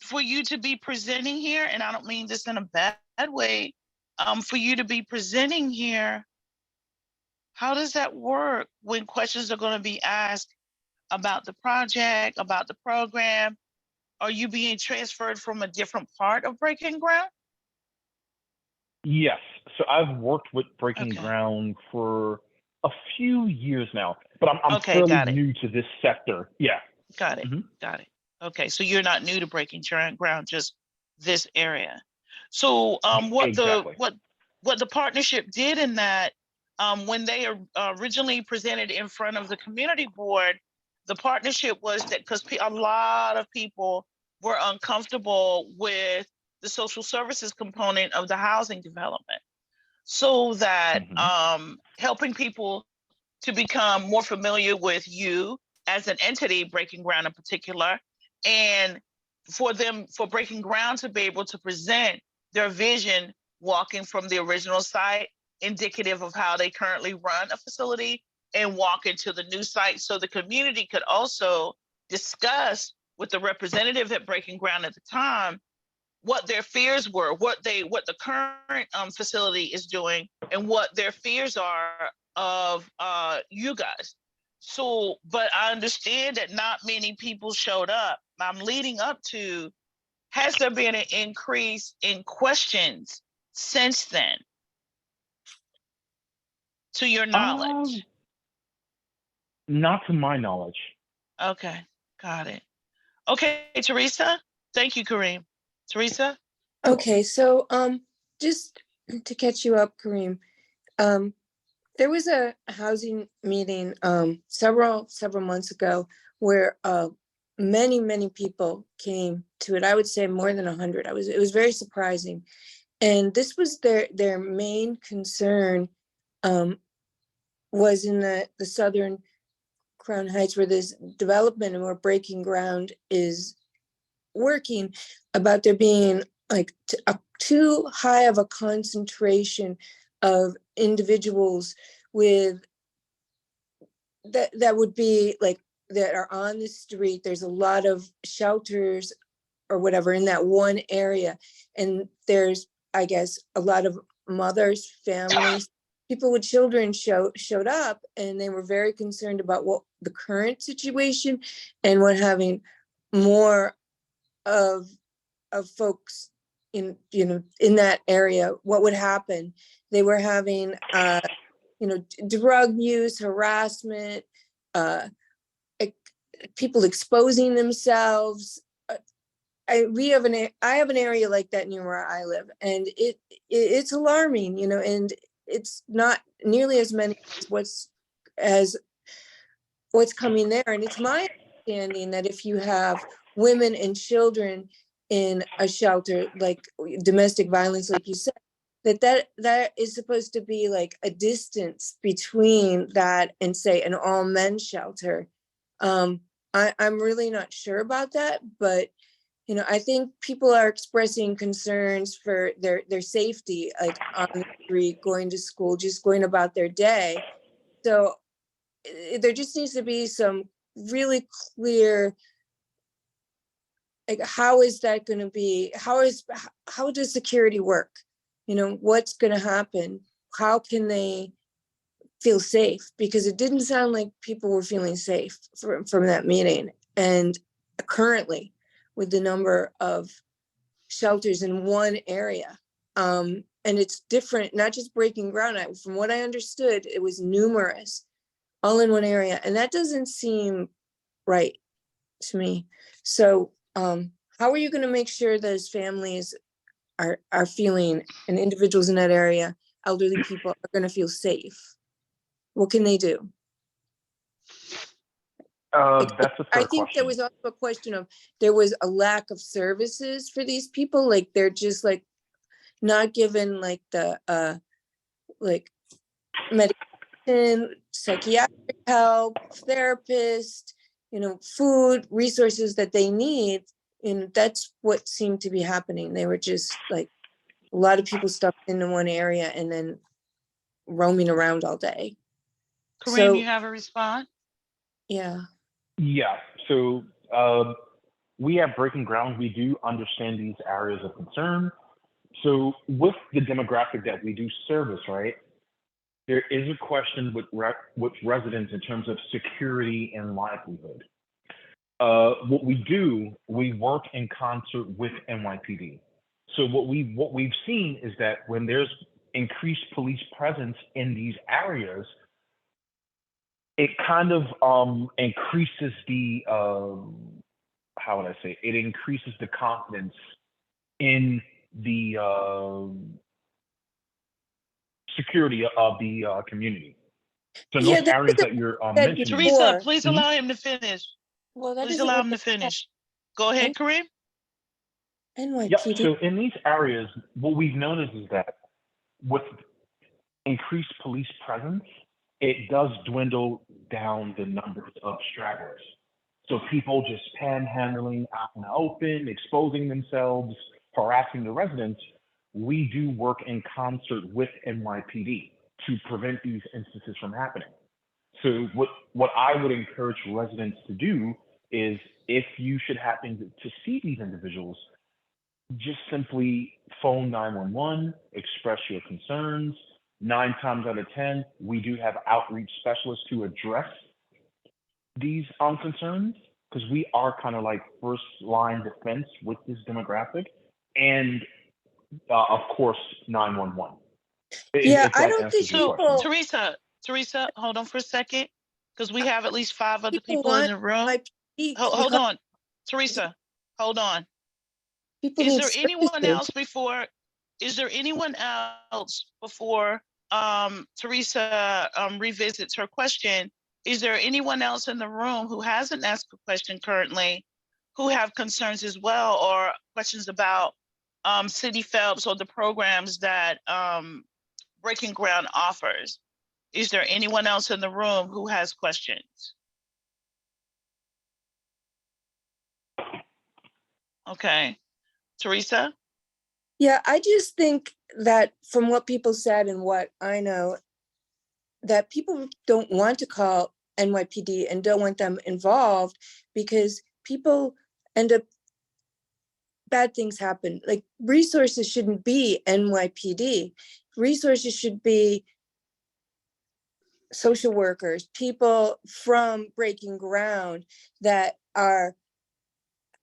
for you to be presenting here, and I don't mean this in a bad way, for you to be presenting here, how does that work when questions are going to be asked about the project, about the program? Are you being transferred from a different part of Breaking Ground? Yes. So I've worked with Breaking Ground for a few years now, but I'm fairly new to this sector. Yeah. Got it. Got it. Okay. So you're not new to Breaking Ground, just this area. So what the partnership did in that, when they originally presented in front of the community board, the partnership was that because a lot of people were uncomfortable with the social services component of the housing development, so that helping people to become more familiar with you as an entity, Breaking Ground in particular, and for Breaking Ground to be able to present their vision walking from the original site, indicative of how they currently run a facility, and walk into the new site, so the community could also discuss with the representative at Breaking Ground at the time what their fears were, what the current facility is doing, and what their fears are of you guys. So, but I understand that not many people showed up. I'm leading up to, has there been an increase in questions since then, to your knowledge? Not to my knowledge. Okay, got it. Okay, Teresa. Thank you, Kareem. Teresa? Okay, so just to catch you up, Kareem. There was a housing meeting several months ago where many people came to it. I would say more than 100. It was very surprising, and this was their main concern. Was in the southern Crown Heights, where this development and where Breaking Ground is working, about there being like too high of a concentration of individuals with that would be like that are on the street. There's a lot of shelters or whatever in that one area, and there's, I guess, a lot of mothers, families, people with children showed up, and they were very concerned about what the current situation and what having more of folks in that area, what would happen. They were having drug use, harassment, people exposing themselves. I have an area like that near where I live, and it's alarming, and it's not nearly as many as what's coming there. And it's my understanding that if you have women and children in a shelter, like domestic violence, like you said, that is supposed to be like a distance between that and, say, an all men's shelter. I'm really not sure about that, but I think people are expressing concerns for their safety, like on the street, going to school, just going about their day. So there just needs to be some really clear, like, how is that going to be? How does security work? What's going to happen? How can they feel safe? Because it didn't sound like people were feeling safe from that meeting. And currently, with the number of shelters in one area, and it's different, not just Breaking Ground. From what I understood, it was numerous, all in one area, and that doesn't seem right to me. So how are you going to make sure those families are feeling, and individuals in that area, elderly people, are going to feel safe? What can they do? That's a fair I think question. there was also a question of, there was a lack of services for these people. Like, they're just like not given like the like medication, psychiatric help, therapist, food, resources that they need. And that's what seemed to be happening. They were just like a lot of people stuck into one area and then roaming around all day. Kareem, you have a response? Yeah. Yeah. So we have Breaking Ground. We do understand these areas of concern. So with the demographic that we do service, right, there is a question with residents in terms of security and livelihood. What we do, we work in concert with NYPD. So what we've seen is that when there's increased police presence in these areas, it kind of increases the how would I say? It increases the confidence in the security of the community. So in those areas that you're mentioning. Teresa, please allow him to finish. Well, please allow him to finish. Go ahead, Kareem. NYPD. Yep. So in these areas, what we've noticed is that with increased police presence, it does dwindle down the numbers of stragglers. So people just panhandling out in the open, exposing themselves, harassing the residents. We do work in concert with NYPD to prevent these instances from happening. So what I would encourage residents to do is, if you should happen to see these individuals, just simply phone 911, express your concerns. 9 times out of 10, we do have outreach specialists to address these concerns, because we are kind of like first line defense with this demographic, and of course 911. I don't think people. Teresa, hold on for a second, because we have at least 5 other people in the room. Hold on, Teresa, hold on. Is there anyone else before is there anyone else before Teresa revisits her question? Is there anyone else in the room who hasn't asked a question currently, who have concerns as well, or questions about City Phelps or the programs that Breaking Ground offers? Is there anyone else in the room who has questions? Okay, Teresa? Yeah, I just think that from what people said and what I know, that people don't want to call NYPD and don't want them involved because people end up, bad things happen. Like, resources shouldn't be NYPD. Resources should be social workers, people from Breaking Ground that are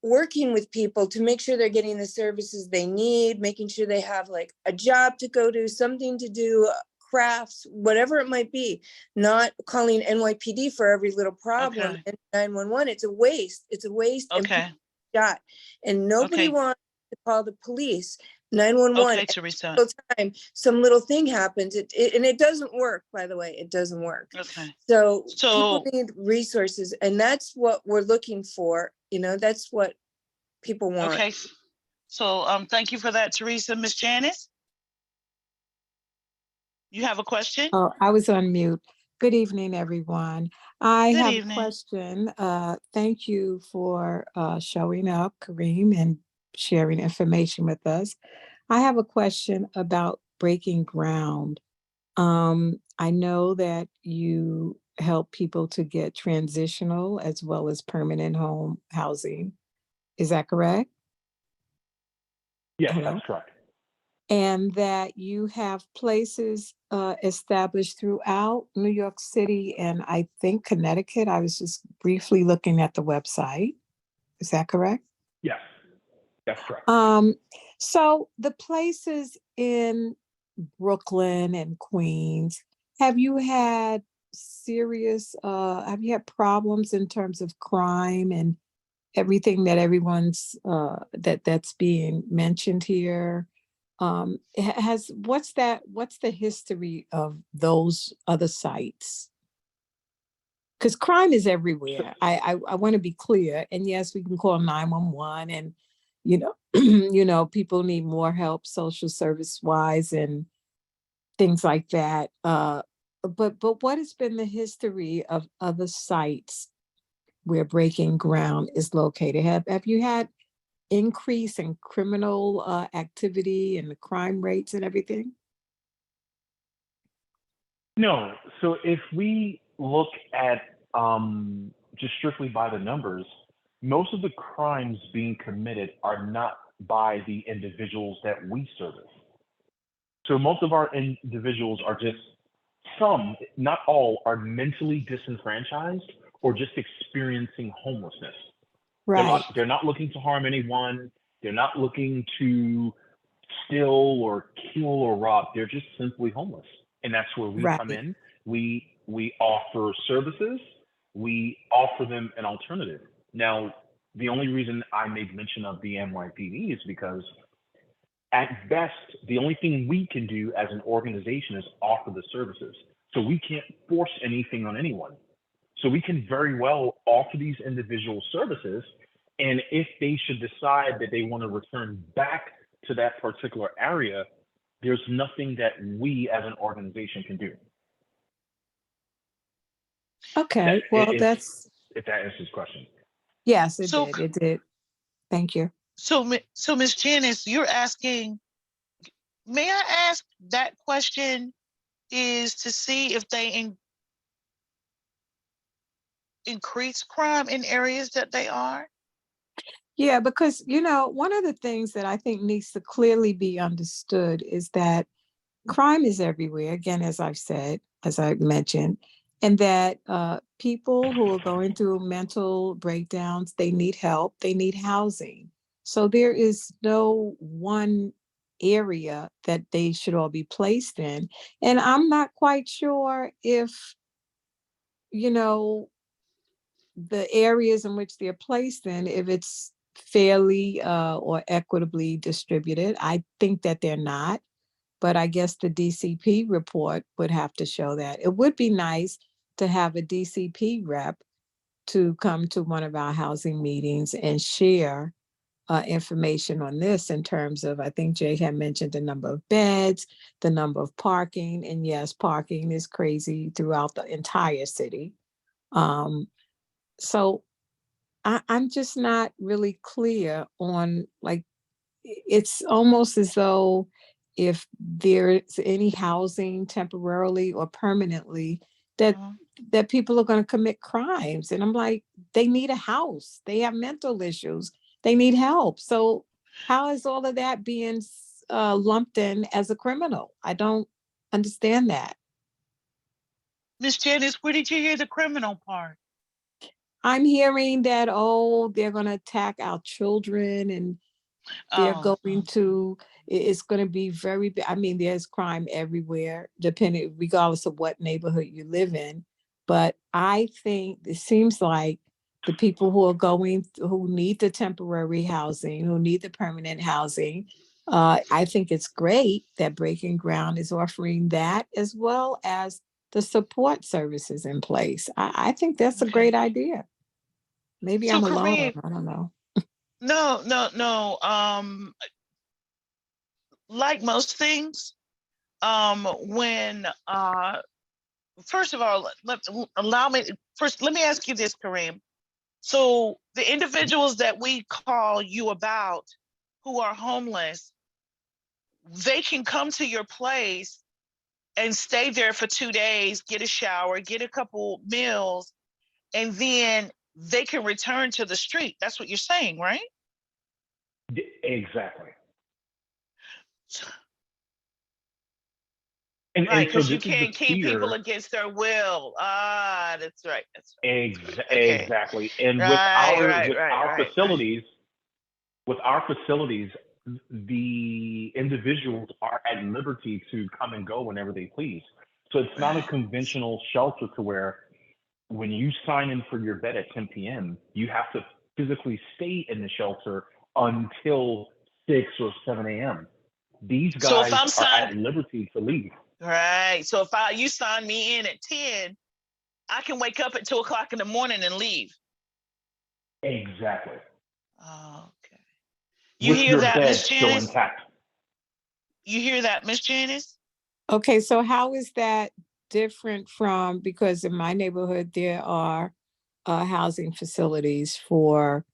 working with people to make sure they're getting the services they need, making sure they have like a job to go to, something to do, crafts, whatever it might be, not calling NYPD for every little problem. Okay. And 911, it's a waste. It's a waste. And Okay. people shot. And nobody Okay. wants to call the police. 911, Okay, Teresa. every time some little thing happens, and it doesn't work, by the way, it doesn't work. Okay. So So people need resources, and that's what we're looking for. You know, that's what people want. okay. So thank you for that, Teresa. Miss Janice, you have a question? Oh, I was on mute. Good evening, everyone. I Good have evening. a question. Thank you for showing up, Kareem, and sharing information with us. I have a question about Breaking Ground. I know that you help people to get transitional as well as permanent home housing. Is that correct? Yes, Hello? that's correct. And that you have places established throughout New York City and I think Connecticut. I was just briefly looking at the website. Is that correct? Yes, that's correct. So the places in Brooklyn and Queens, have you had problems in terms of crime and everything that that's being mentioned here? What's the history of those other sites? Because crime is everywhere. I want to be clear. And yes, we can call 911 and, people need more help social service wise and things like that. But what has been the history of other sites where Breaking Ground is located? Have you had increase in criminal activity and the crime rates and everything? No. So if we look at just strictly by the numbers, most of the crimes being committed are not by the individuals that we service. So most of our individuals are just some, not all, are mentally disenfranchised or just experiencing homelessness. Right. They're not looking to harm anyone. They're not looking to steal or kill or rob. They're just simply homeless. And that's where we come in. We offer services. We offer them an alternative. Now, the only reason I made mention of the NYPD is because at best, the only thing we can do as an organization is offer the services. So we can't force anything on anyone. So we can very well offer these individual services. And if they should decide that they want to return back to that particular area, there's nothing that we as an organization can do. Okay, if that answers the question. Yes, it did. Thank you. So Ms. Janice, you're asking, may I ask that question is to see if they increase crime in areas that they are? Yeah, because, one of the things that I think needs to clearly be understood is that crime is everywhere, again, as I mentioned, and that people who are going through mental breakdowns, they need help, they need housing. So there is no one area that they should all be placed in. And I'm not quite sure if, the areas in which they're placed in, if it's fairly or equitably distributed. I think that they're not, but I guess the DCP report would have to show that. It would be nice to have a DCP rep to come to one of our housing meetings and share information on this in terms of, I think Jay had mentioned the number of beds, the number of parking, and yes, parking is crazy throughout the entire city. So I'm just not really clear on, like, it's almost as though if there's any housing temporarily or permanently, that that people are going to commit crimes. And I'm like, they need a house, they have mental issues, they need help. So how is all of that being lumped in as a criminal? I don't understand that. Miss Janice, where did you hear the criminal part? I'm hearing that, oh, they're going to attack our children and they're going to, it's going to be very, I mean, there's crime everywhere, depending, regardless of what neighborhood you live in. But I think it seems like the people who are going, who need the temporary housing, who need the permanent housing, I think it's great that Breaking Ground is offering that, as well as the support services in place. I think that's a great idea. Maybe I'm alone. Kareem, I don't know. No. Like most things, when first of all, let me ask you this, Kareem. So the individuals that we call you about who are homeless, they can come to your place and stay there for 2 days, get a shower, get a couple meals, and then they can return to the street. That's what you're saying, right? Exactly. Right, because you can't keep people against their will. That's right. That's right. Okay. Exactly. And Right, with our facilities, the individuals are at liberty to come and go whenever they please. So it's not a conventional shelter to where when you sign in for your bed at 10 p.m., you have to physically stay in the shelter until 6 or 7 a.m. These guys are at liberty to leave. Right. So if you sign me in at 10, I can wake up at 2 o'clock in the morning and leave. Exactly. Oh, okay. You hear that, Miss Janice? Still intact. You hear that, Miss Janice? Okay, so how is that different from, because in my neighborhood there are housing facilities for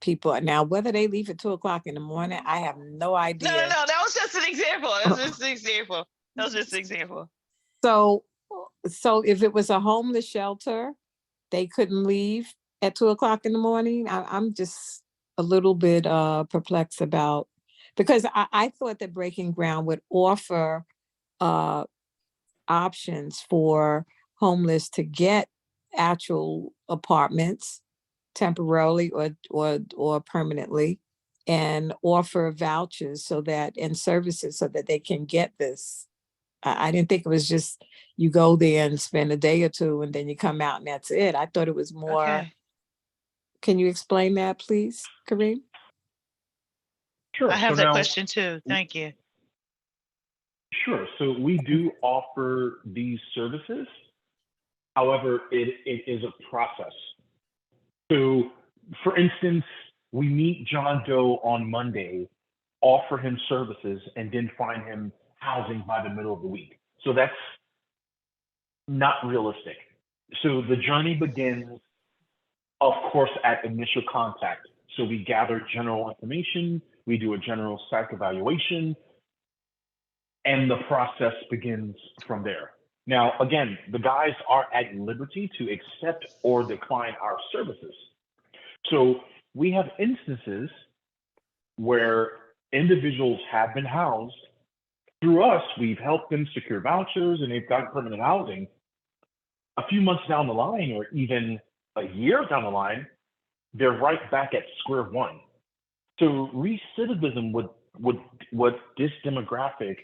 people. Now, whether they leave at 2 o'clock in the morning, I have no idea. No. That was just an example. That was just an example. So if it was a homeless shelter, they couldn't leave at 2 o'clock in the morning. I'm just a little bit perplexed about, because I thought that Breaking Ground would offer options for homeless to get actual apartments temporarily or permanently, and offer vouchers so that, and services so that they can get this. I didn't think it was just you go there and spend a day or two and then you come out and that's it. I thought it was more. Okay. Can you explain that, please, Kareem? Sure. I have that question too. Thank you. Sure. So we do offer these services. However, it is a process. So, for instance, we meet John Doe on Monday, offer him services, and then find him housing by the middle of the week. So that's not realistic. So the journey begins, of course, at initial contact. So we gather general information, we do a general psych evaluation, and the process begins from there. Now, again, the guys are at liberty to accept or decline our services. So we have instances where individuals have been housed. Through us, we've helped them secure vouchers and they've gotten permanent housing. A few months down the line, or even a year down the line, they're right back at square one. So recidivism with this demographic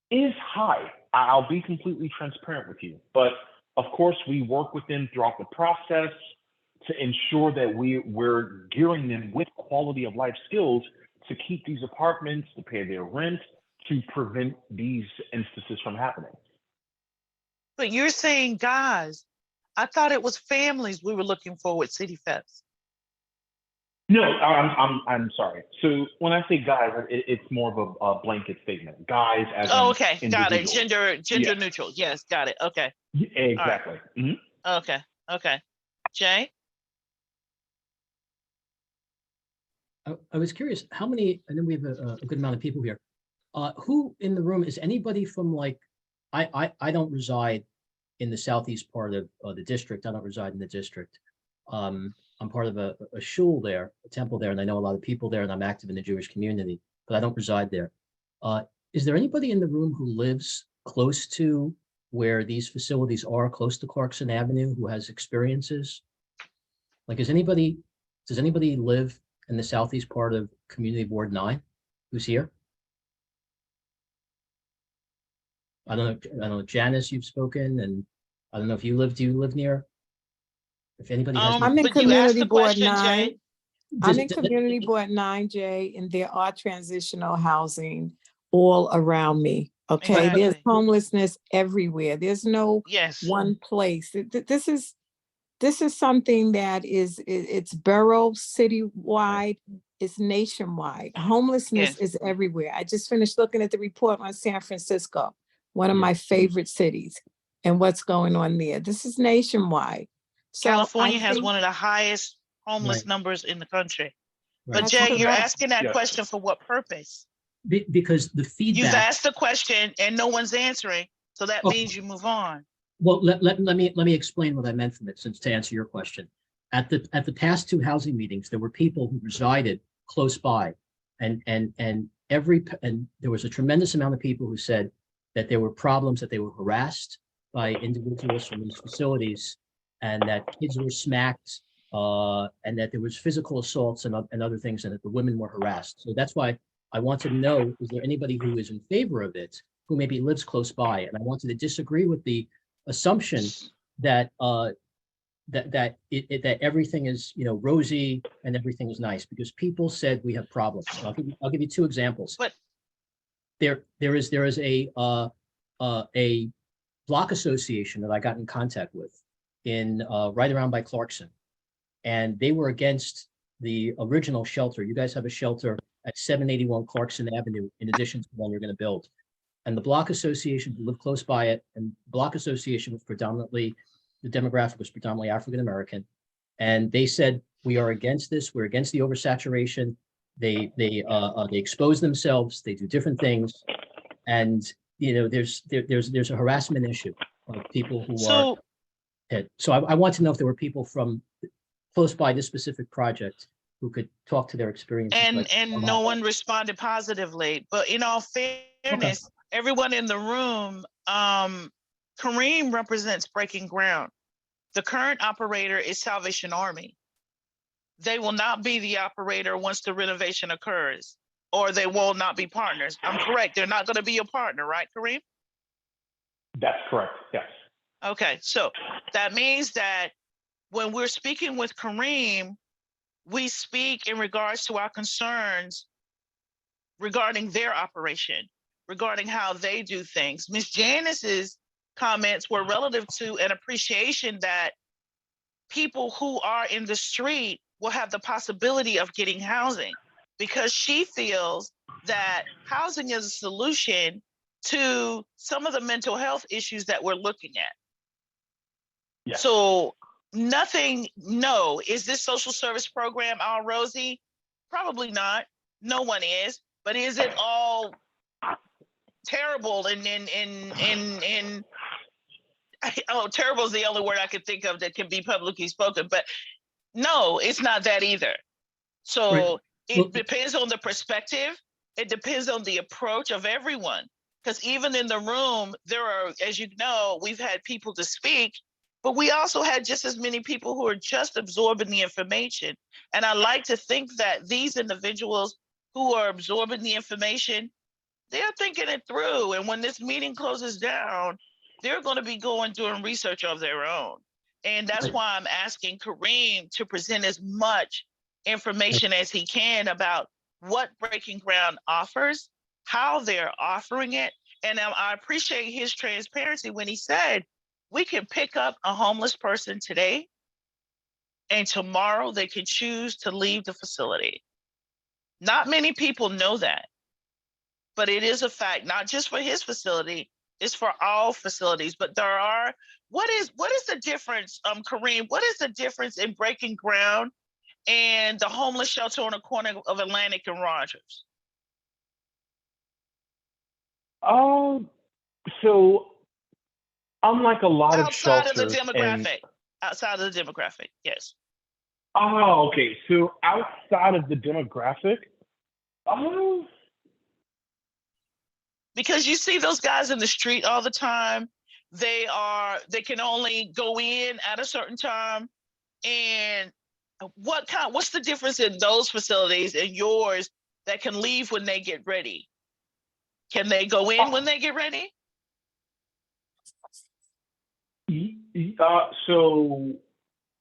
is high. I'll be completely transparent with you. But of course, we work with them throughout the process to ensure that we're gearing them with quality of life skills to keep these apartments, to pay their rent, to prevent these instances from happening. But you're saying guys. I thought it was families we were looking for with City Fest. No, I'm sorry. So when I say guys, it's more of a blanket statement. Guys as okay, got it. individuals. Gender neutral. Yes, got it. Okay. Exactly. Right. Okay. Jay? I was curious, how many, I know we have a good amount of people here. Who in the room, is anybody from like, I don't reside in the southeast part of the district. I don't reside in the district. I'm part of a shul there, a temple there, and I know a lot of people there, and I'm active in the Jewish community, but I don't reside there. Is there anybody in the room who lives close to where these facilities are, close to Clarkson Avenue, who has experiences? Like, does anybody live in the southeast part of Community Board 9 who's here? I don't know, Janice, you've spoken, and I don't know if do you live near? If anybody has. I'm in but you asked Community the Board question, 9. Jay. I'm in Community Board 9, Jay, and there are transitional housing all around me. Okay, there's Exactly. homelessness everywhere. There's no Yes. one place. This is something that it's borough, citywide, it's nationwide. Homelessness is everywhere. I just finished looking at the report on San Francisco, one of my favorite cities, and what's going on there. This is nationwide. So California has one of the highest homeless numbers in the country. Right. But Jay, you're asking that question for what purpose? Because the feedback. You've asked the question and no one's answering, so that means you move on. Well, let me explain what I meant from it, since to answer your question. At the past 2 housing meetings, there were people who resided close by, and there was a tremendous amount of people who said that there were problems, that they were harassed by individuals from these facilities, and that kids were smacked, and that there was physical assaults and other things, and that the women were harassed. So that's why I wanted to know, is there anybody who is in favor of it, who maybe lives close by? And I wanted to disagree with the assumption that that everything is, rosy and everything is nice, because people said we have problems. So I'll give you 2 examples. But there is a block association that I got in contact with in right around by Clarkson, and they were against the original shelter. You guys have a shelter at 781 Clarkson Avenue in addition to the one you're going to build. And the block association who lived close by it, and block association was predominantly, the demographic was predominantly African American, and they said, we are against this. We're against the oversaturation. They expose themselves. They do different things, and there's a harassment issue of people who are. So I want to know if there were people from close by this specific project who could talk to their experiences. And no one responded positively. But in all fairness, everyone in the room, Kareem represents Breaking Ground. The current operator is Salvation Army. They will not be the operator once the renovation occurs, or they will not be partners. I'm correct. They're not going to be a partner, right, Kareem? That's correct. Yes. Okay. So that means that when we're speaking with Kareem, we speak in regards to our concerns regarding their operation, regarding how they do things. Ms. Janice's comments were relative to an appreciation that people who are in the street will have the possibility of getting housing, because she feels that housing is a solution to some of the mental health issues that we're looking at. Yeah. So no. Is this social service program all rosy? Probably not. No one is. But is it all terrible terrible is the only word I could think of that can be publicly spoken, but no, it's not that either. So it depends on the perspective. It depends on the approach of everyone. Because even in the room, there are, as you know, we've had people to speak, but we also had just as many people who are just absorbing the information. And I like to think that these individuals who are absorbing the information, they're thinking it through. And when this meeting closes down, they're going to be doing research of their own. And that's why I'm asking Kareem to present as much information as he can about what Breaking Ground offers, how they're offering it. And I appreciate his transparency when he said, we can pick up a homeless person today and tomorrow they can choose to leave the facility. Not many people know that, but it is a fact, not just for his facility, it's for all facilities. But there are, what is the difference, Kareem, what is the difference in Breaking Ground and the homeless shelter on the corner of Atlantic and Rogers? So unlike a lot of Outside of the shelters demographic, outside of the demographic, yes. Oh, okay. So outside of the demographic, because you see those guys in the street all the time. They can only go in at a certain time. And what's the difference in those facilities and yours that can leave when they get ready? Can they go in when they get ready? So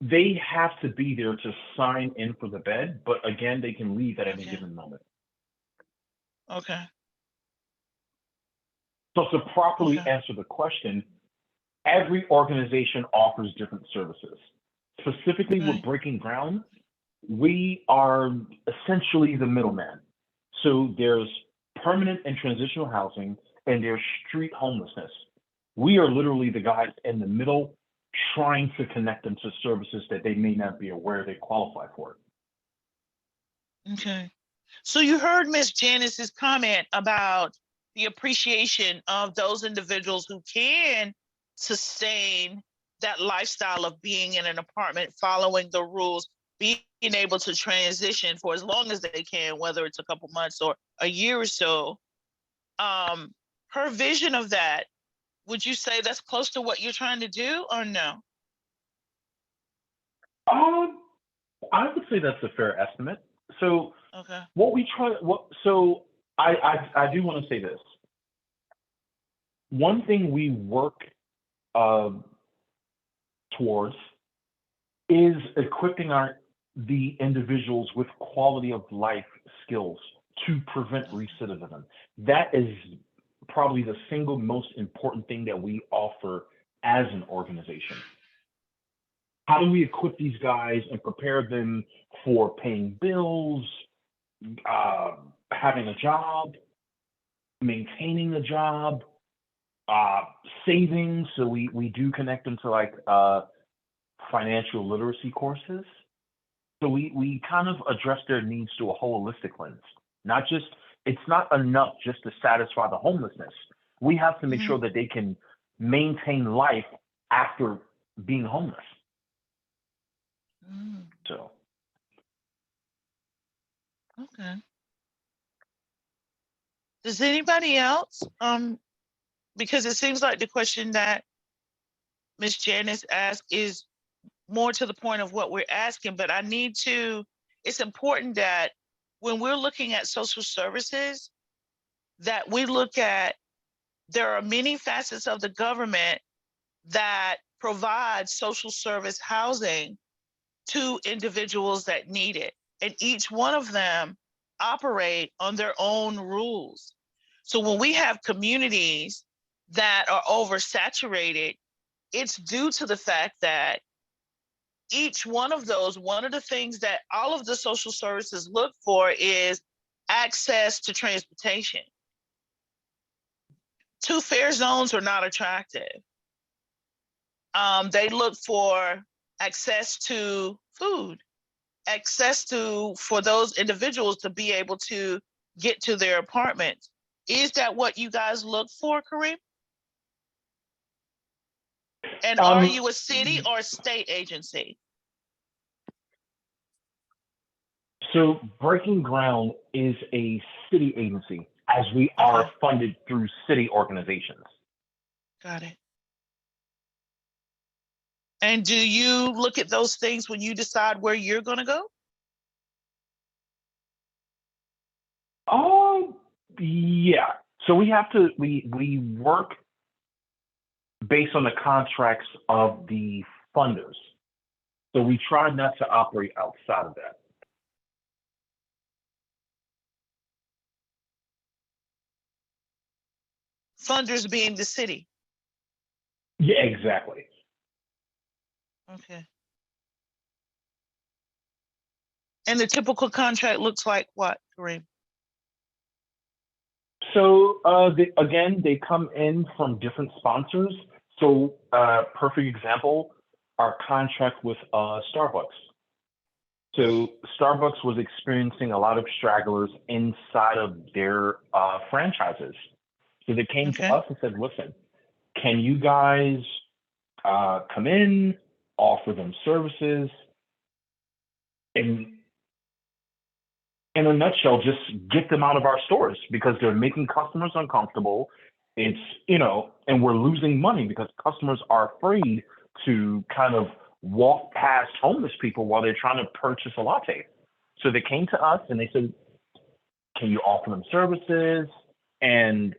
they have to be there to sign in for the bed, but again, they can leave at any given moment. Okay. So to properly answer the question, every organization offers different services. Specifically with Breaking Ground, we are essentially the middleman. So there's permanent and transitional housing, and there's street homelessness. We are literally the guys in the middle trying to connect them to services that they may not be aware they qualify for. Okay. So you heard Ms. Janice's comment about the appreciation of those individuals who can sustain that lifestyle of being in an apartment, following the rules, being able to transition for as long as they can, whether it's a couple months or a year or so. Her vision of that, would you say that's close to what you're trying to do or no? I would say that's a fair estimate. So what we try, so I do want to say this. One thing we work towards is equipping the individuals with quality of life skills to prevent recidivism. That is probably the single most important thing that we offer as an organization. How do we equip these guys and prepare them for paying bills, having a job, maintaining a job, savings? So we do connect them to like financial literacy courses. So we kind of address their needs through a holistic lens. It's not enough just to satisfy the homelessness. We have to make sure that they can maintain life after being homeless. So. Okay. Does anybody else? Because it seems like the question that Ms. Janice asked is more to the point of what we're asking, but it's important that when we're looking at social services, that we look at, there are many facets of the government that provide social service housing to individuals that need it. And each one of them operate on their own rules. So when we have communities that are oversaturated, it's due to the fact that each one of those, one of the things that all of the social services look for is access to transportation. Two fare zones are not attractive. They look for access to food, for those individuals to be able to get to their apartments. Is that what you guys look for, Kareem? And are you a city or a state agency? So Breaking Ground is a city agency, as we are funded through city organizations. Got it. And do you look at those things when you decide where you're going to go? Yeah. So we have to, we work based on the contracts of the funders. So we try not to operate outside of that. Funders being the city. Yeah, exactly. Okay. And the typical contract looks like what, Kareem? So they come in from different sponsors. So perfect example, our contract with Starbucks. So Starbucks was experiencing a lot of stragglers inside of their franchises. So they came to us and said, listen, can you guys come in, offer them services, and in a nutshell, just get them out of our stores because they're making customers uncomfortable. It's, and we're losing money because customers are afraid to kind of walk past homeless people while they're trying to purchase a latte. So they came to us and they said, can you offer them services and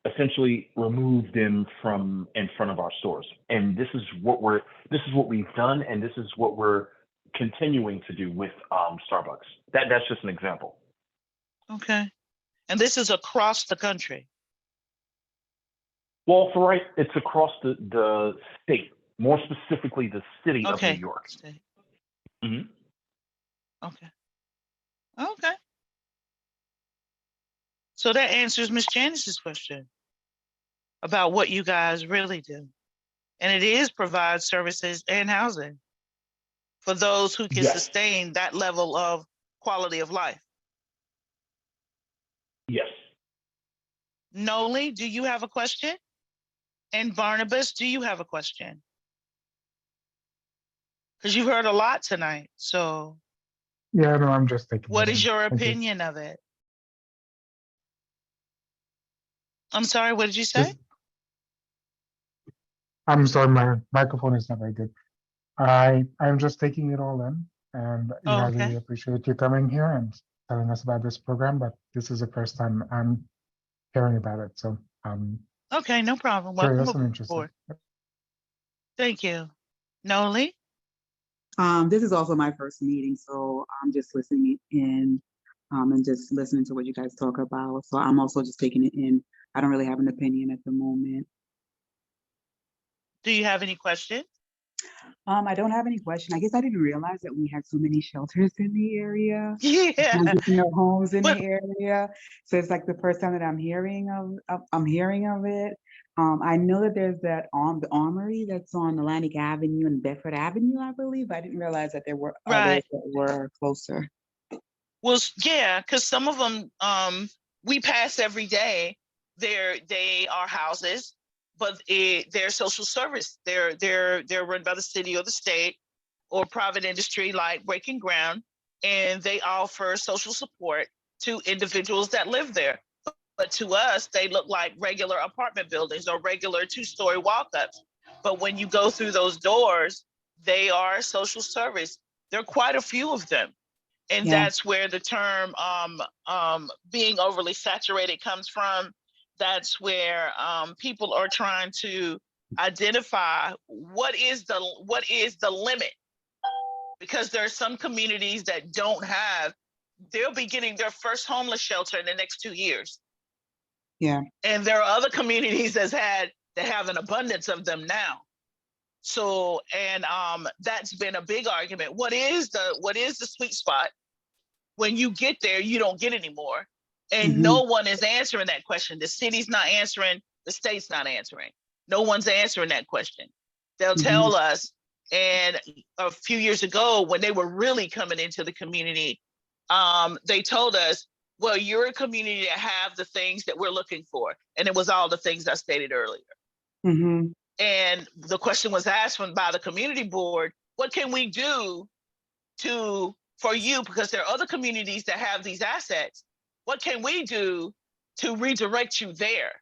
essentially remove them from in front of our stores? And this is what we've done, and this is what we're continuing to do with Starbucks. That's just an example. Okay. And this is across the country? Well, it's across the state, more specifically the city of New York. Mm-hmm. Okay. So that answers Ms. Janice's question about what you guys really do. And it is provide services and housing for those who can sustain that level of quality of life. Yes. Noli, do you have a question? And Barnabas, do you have a question? Because you've heard a lot tonight, so. Yeah, no, I'm just thinking. What is your opinion of it? I'm sorry, what did you say? I'm sorry, my microphone is not very good. I'm just taking it all in, and I really appreciate you coming here and telling us about this program, but this is the first time I'm hearing about it, so okay, no problem. Welcome aboard. Thank you. Noli? This is also my first meeting, so I'm just listening in and just listening to what you guys talk about. So I'm also just taking it in. I don't really have an opinion at the moment. Do you have any questions? I don't have any question. I guess I didn't realize that we had so many shelters in the area. Yeah. Homes in the area. So it's like the first time that I'm hearing of it. I know that there's the Armory that's on Atlantic Avenue and Bedford Avenue, I believe. I didn't realize that there were others that were closer. Well, yeah, because some of them we pass every day. They are houses, but they're social service. They're run by the city or the state or private industry like Breaking Ground, and they offer social support to individuals that live there. But to us, they look like regular apartment buildings or regular two-story walk-ups. But when you go through those doors, they are social service. There are quite a few of them. And that's where the term being overly saturated comes from. That's where people are trying to identify what is the limit. Because there are some communities that don't have, they'll be getting their first homeless shelter in the next 2 years. Yeah. And there are other communities that have an abundance of them now. So, and that's been a big argument. What is the sweet spot? When you get there, you don't get any more. And no one is answering that question. The city's not answering, the state's not answering. No one's answering that question. They'll tell us, and a few years ago, when they were really coming into the community, they told us, well, you're a community that have the things that we're looking for. And it was all the things I stated earlier. And the question was asked by the community board, what can we do for you? Because there are other communities that have these assets. What can we do to redirect you there?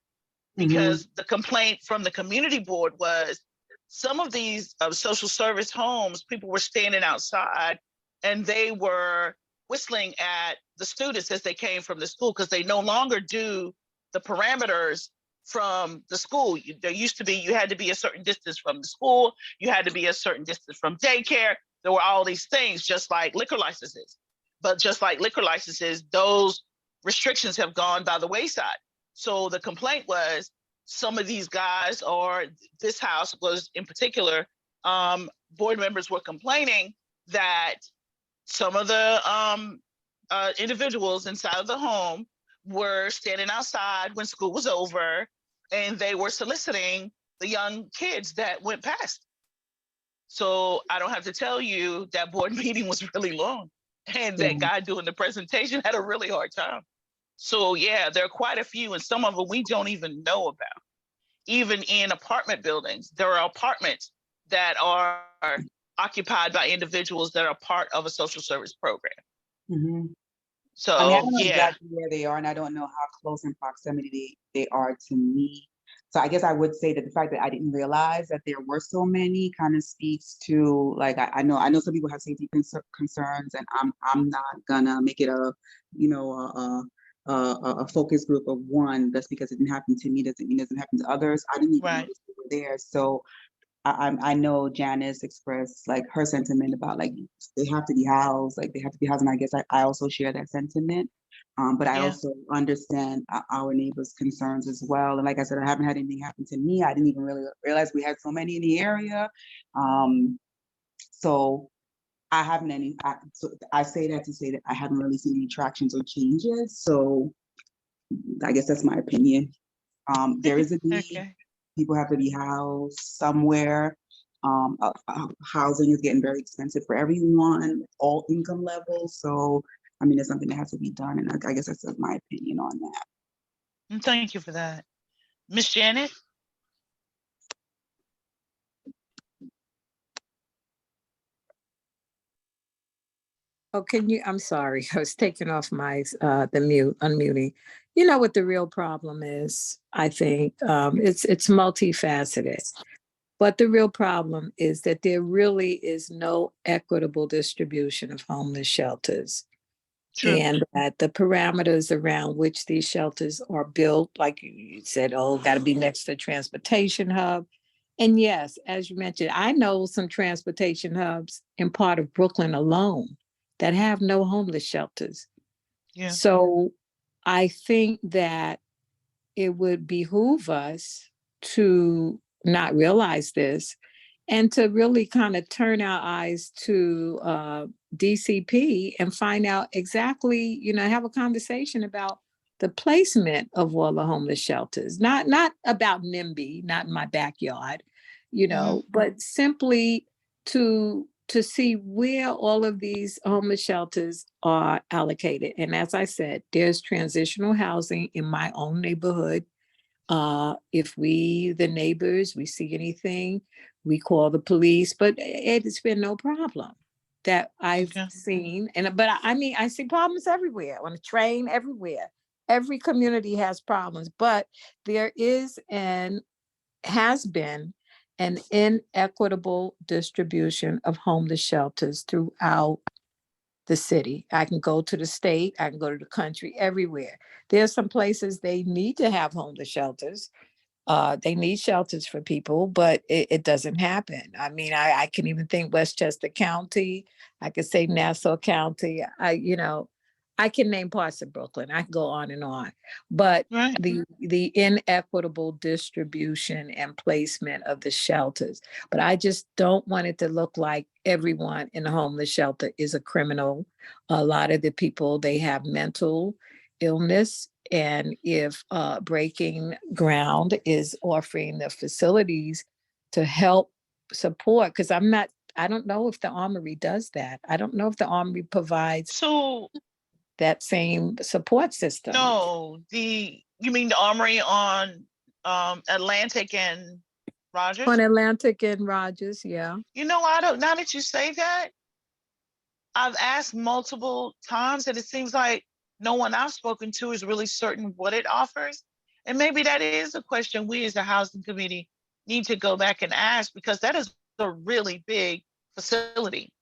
Because the complaint from the community board was some of these social service homes, people were standing outside and they were whistling at the students as they came from the school because they no longer do the parameters from the school. There used to be, you had to be a certain distance from the school. You had to be a certain distance from daycare. There were all these things, just like liquor licenses. But just like liquor licenses, those restrictions have gone by the wayside. So the complaint was some of these guys, or this house was in particular, board members were complaining that some of the individuals inside of the home were standing outside when school was over, and they were soliciting the young kids that went past. So I don't have to tell you that board meeting was really long, and that guy doing the presentation had a really hard time. So yeah, there are quite a few, and some of them we don't even know about. Even in apartment buildings, there are apartments that are occupied by individuals that are part of a social service program. Mm-hmm. So I mean, I don't know yeah, exactly where they are, and I don't know how close in proximity they are to me. So I guess I would say that the fact that I didn't realize that there were so many kind of speaks to, like, I know some people have safety concerns, and I'm not gonna make it a, you know, a focus group of one. Just because it didn't happen to me doesn't mean it doesn't happen to others. I didn't even notice they were there. So I know Janice expressed like her sentiment about like they have to be housed, like they have to be housed, and I guess I also share that sentiment. But I also understand our neighbors' concerns as well. And like I said, I haven't had anything happen to me. I didn't even really realize we had so many in the area. So I haven't any. So I say that to say that I haven't really seen any tractions or changes. So I guess that's my opinion. There is a need. okay. People have to be housed somewhere. Housing is getting very expensive for everyone, all income levels. So, I mean, it's something that has to be done. And I guess that's my opinion on that. And thank you for that. Miss Janet? Oh, I'm sorry, I was taking off my, unmuting. You know what the real problem is, I think, it's multifaceted. But the real problem is that there really is no equitable distribution of homeless shelters. True. And that the parameters around which these shelters are built, like you said, got to be next to a transportation hub. And yes, as you mentioned, I know some transportation hubs in part of Brooklyn alone that have no homeless shelters. Yeah. So I think that it would behoove us to not realize this and to really kind of turn our eyes to DCP and find out exactly, have a conversation about the placement of all the homeless shelters, not about NIMBY, not in my backyard, but simply to see where all of these homeless shelters are allocated. And as I said, there's transitional housing in my own neighborhood. If the neighbors, we see anything, we call the police, but it's been no problem that I've seen. But I see problems everywhere, on the train, everywhere. Every community has problems, but there is and has been an inequitable distribution of homeless shelters throughout the city. I can go to the state, I can go to the country, everywhere. There's some places they need to have homeless shelters. They need shelters for people, but it doesn't happen. I mean, I can even think Westchester County. I could say Nassau County. I can name parts of Brooklyn. I can go on and on. But the inequitable distribution and placement of the shelters. But I just don't want it to look like everyone in a homeless shelter is a criminal. A lot of the people, they have mental illness. And if Breaking Ground is offering the facilities to help support, because I don't know if the Armory does that. I don't know if the Armory provides that same support system. No, you mean the Armory on Atlantic and Rogers? On Atlantic and Rogers, yeah. Now that you say that, I've asked multiple times, and it seems like no one I've spoken to is really certain what it offers. And maybe that is a question we as a housing committee need to go back and ask, because that is a really big facility.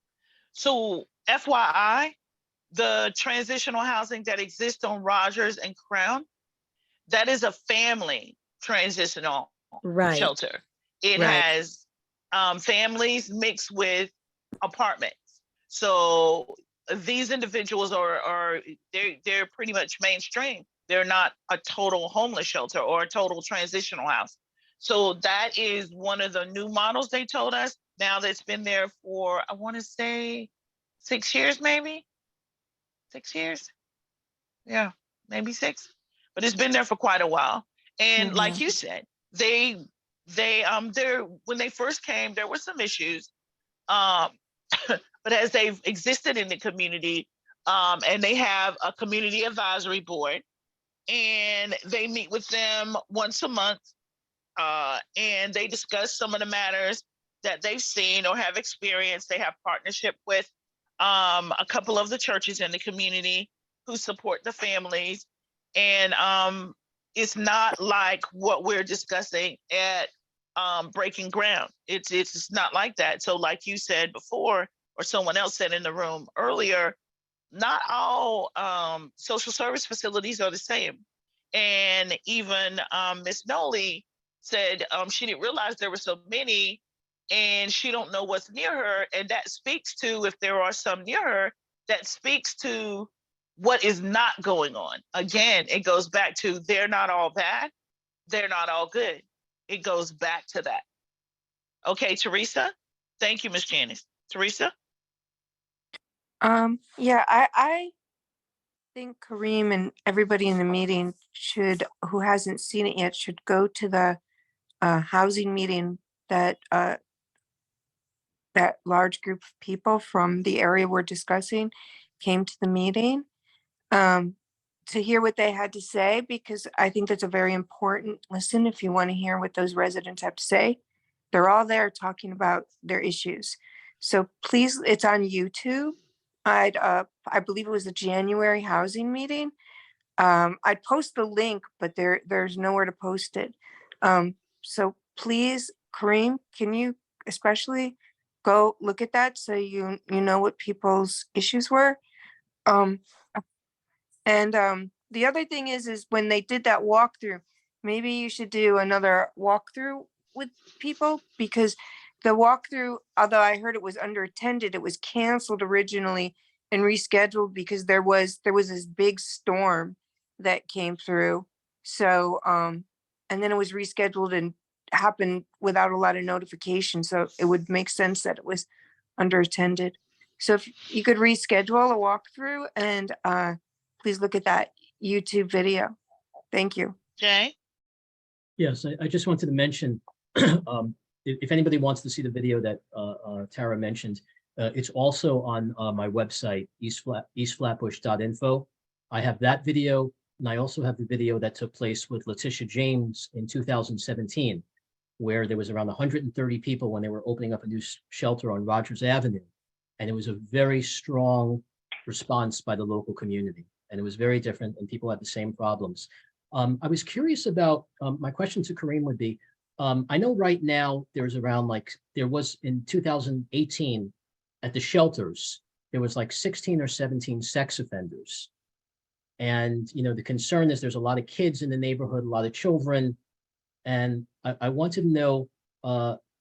So FYI, the transitional housing that exists on Rogers and Crown, that is a family transitional Right. shelter. It Right. has families mixed with apartments. So these individuals are they're pretty much mainstream. They're not a total homeless shelter or a total transitional house. So that is one of the new models they told us. Now that's been there for, I want to say 6 years, maybe 6 years. Yeah, maybe 6, but it's been there for quite a while. And like you said, they're when they first came, there were some issues. But as they've existed in the community, and they have a community advisory board, and they meet with them once a month, and they discuss some of the matters that they've seen or have experienced. They have partnership with a couple of the churches in the community who support the families. And it's not like what we're discussing at Breaking Ground. It's not like that. So like you said before, or someone else said in the room earlier, not all social service facilities are the same. And even Ms. Noli said she didn't realize there were so many, and she don't know what's near her. And that speaks to, if there are some near her, that speaks to what is not going on. Again, it goes back to, they're not all bad, they're not all good. It goes back to that. Okay, Teresa. Thank you, Ms. Janice. Teresa? Yeah, I think Kareem and everybody in the meeting should, who hasn't seen it yet, should go to the housing meeting that that large group of people from the area we're discussing came to the meeting to hear what they had to say, because I think that's a very important listen if you want to hear what those residents have to say. They're all there talking about their issues. So please, it's on YouTube. I believe it was the January housing meeting. I'd post the link, but there's nowhere to post it. So please, Kareem, can you especially go look at that so you know what people's issues were? And the other thing is when they did that walkthrough, maybe you should do another walkthrough with people, because the walkthrough, although I heard it was underattended, it was canceled originally and rescheduled because there was this big storm that came through. So and then it was rescheduled and happened without a lot of notification. So it would make sense that it was underattended. So if you could reschedule a walkthrough, and please look at that YouTube video. Thank you. Jay? Yes, I just wanted to mention, if anybody wants to see the video that Tara mentioned, it's also on my website, eastflatbush.info. I have that video, and I also have the video that took place with Letitia James in 2017, where there was around 130 people when they were opening up a new shelter on Rogers Avenue. And it was a very strong response by the local community. And it was very different, and people had the same problems. I was curious about, my question to Kareem would be, I know right now there's around there was in 2018 at the shelters, there was 16 or 17 sex offenders. And, the concern is there's a lot of kids in the neighborhood, a lot of children. And I wanted to know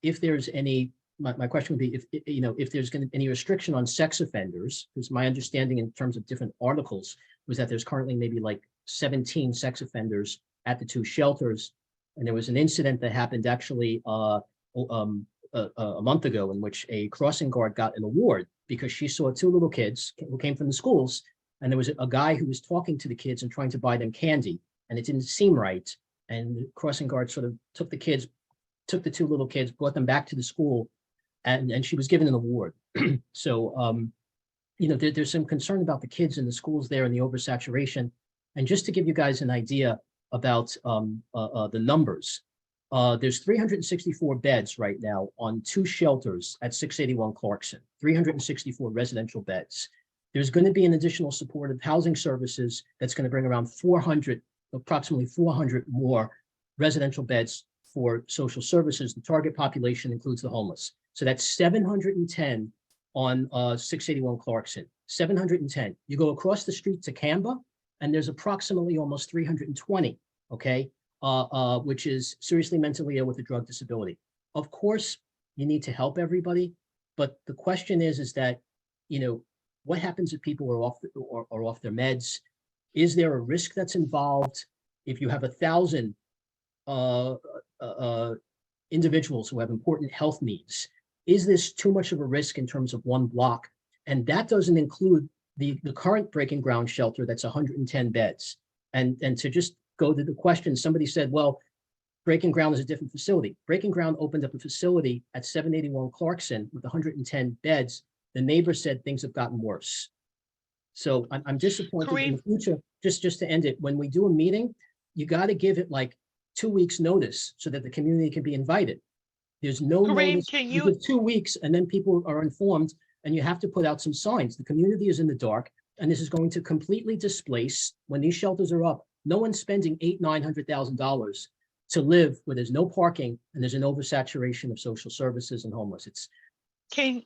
if there's any, my question would be if there's going to be any restriction on sex offenders, because my understanding in terms of different articles was that there's currently maybe 17 sex offenders at the 2 shelters. And there was an incident that happened actually a month ago in which a crossing guard got an award because she saw 2 little kids who came from the schools. And there was a guy who was talking to the kids and trying to buy them candy, and it didn't seem right. And the crossing guard sort of took the 2 little kids, brought them back to the school, and she was given an award. So, there's some concern about the kids in the schools there and the oversaturation. And just to give you guys an idea about the numbers, there's 364 beds right now on 2 shelters at 681 Clarkson, 364 residential beds. There's going to be an additional supportive housing services that's going to bring around approximately 400 more residential beds for social services. The target population includes the homeless. So that's 710 on 681 Clarkson, 710. You go across the street to Canva, and there's approximately almost 320, okay? which is seriously mentally ill with a drug disability. Of course, you need to help everybody, but the question is that, what happens if people are off their meds? Is there a risk that's involved? If you have 1,000 individuals who have important health needs, is this too much of a risk in terms of one block? And that doesn't include the current Breaking Ground shelter that's 110 beds. And to just go to the question, somebody said, well, Breaking Ground is a different facility. Breaking Ground opened up a facility at 781 Clarkson with 110 beds. The neighbor said things have gotten worse. So I'm disappointed in the future. Just to end it, when we do a meeting, you got to give it like 2 weeks notice so that the community can be invited. There's no notice. You give 2 weeks and then people are informed, and you have to put out some signs. The community is in the dark, and this is going to completely displace, when these shelters are up, no one's spending $800,000-$900,000 to live where there's no parking and there's an oversaturation of social services and homeless. Kareem,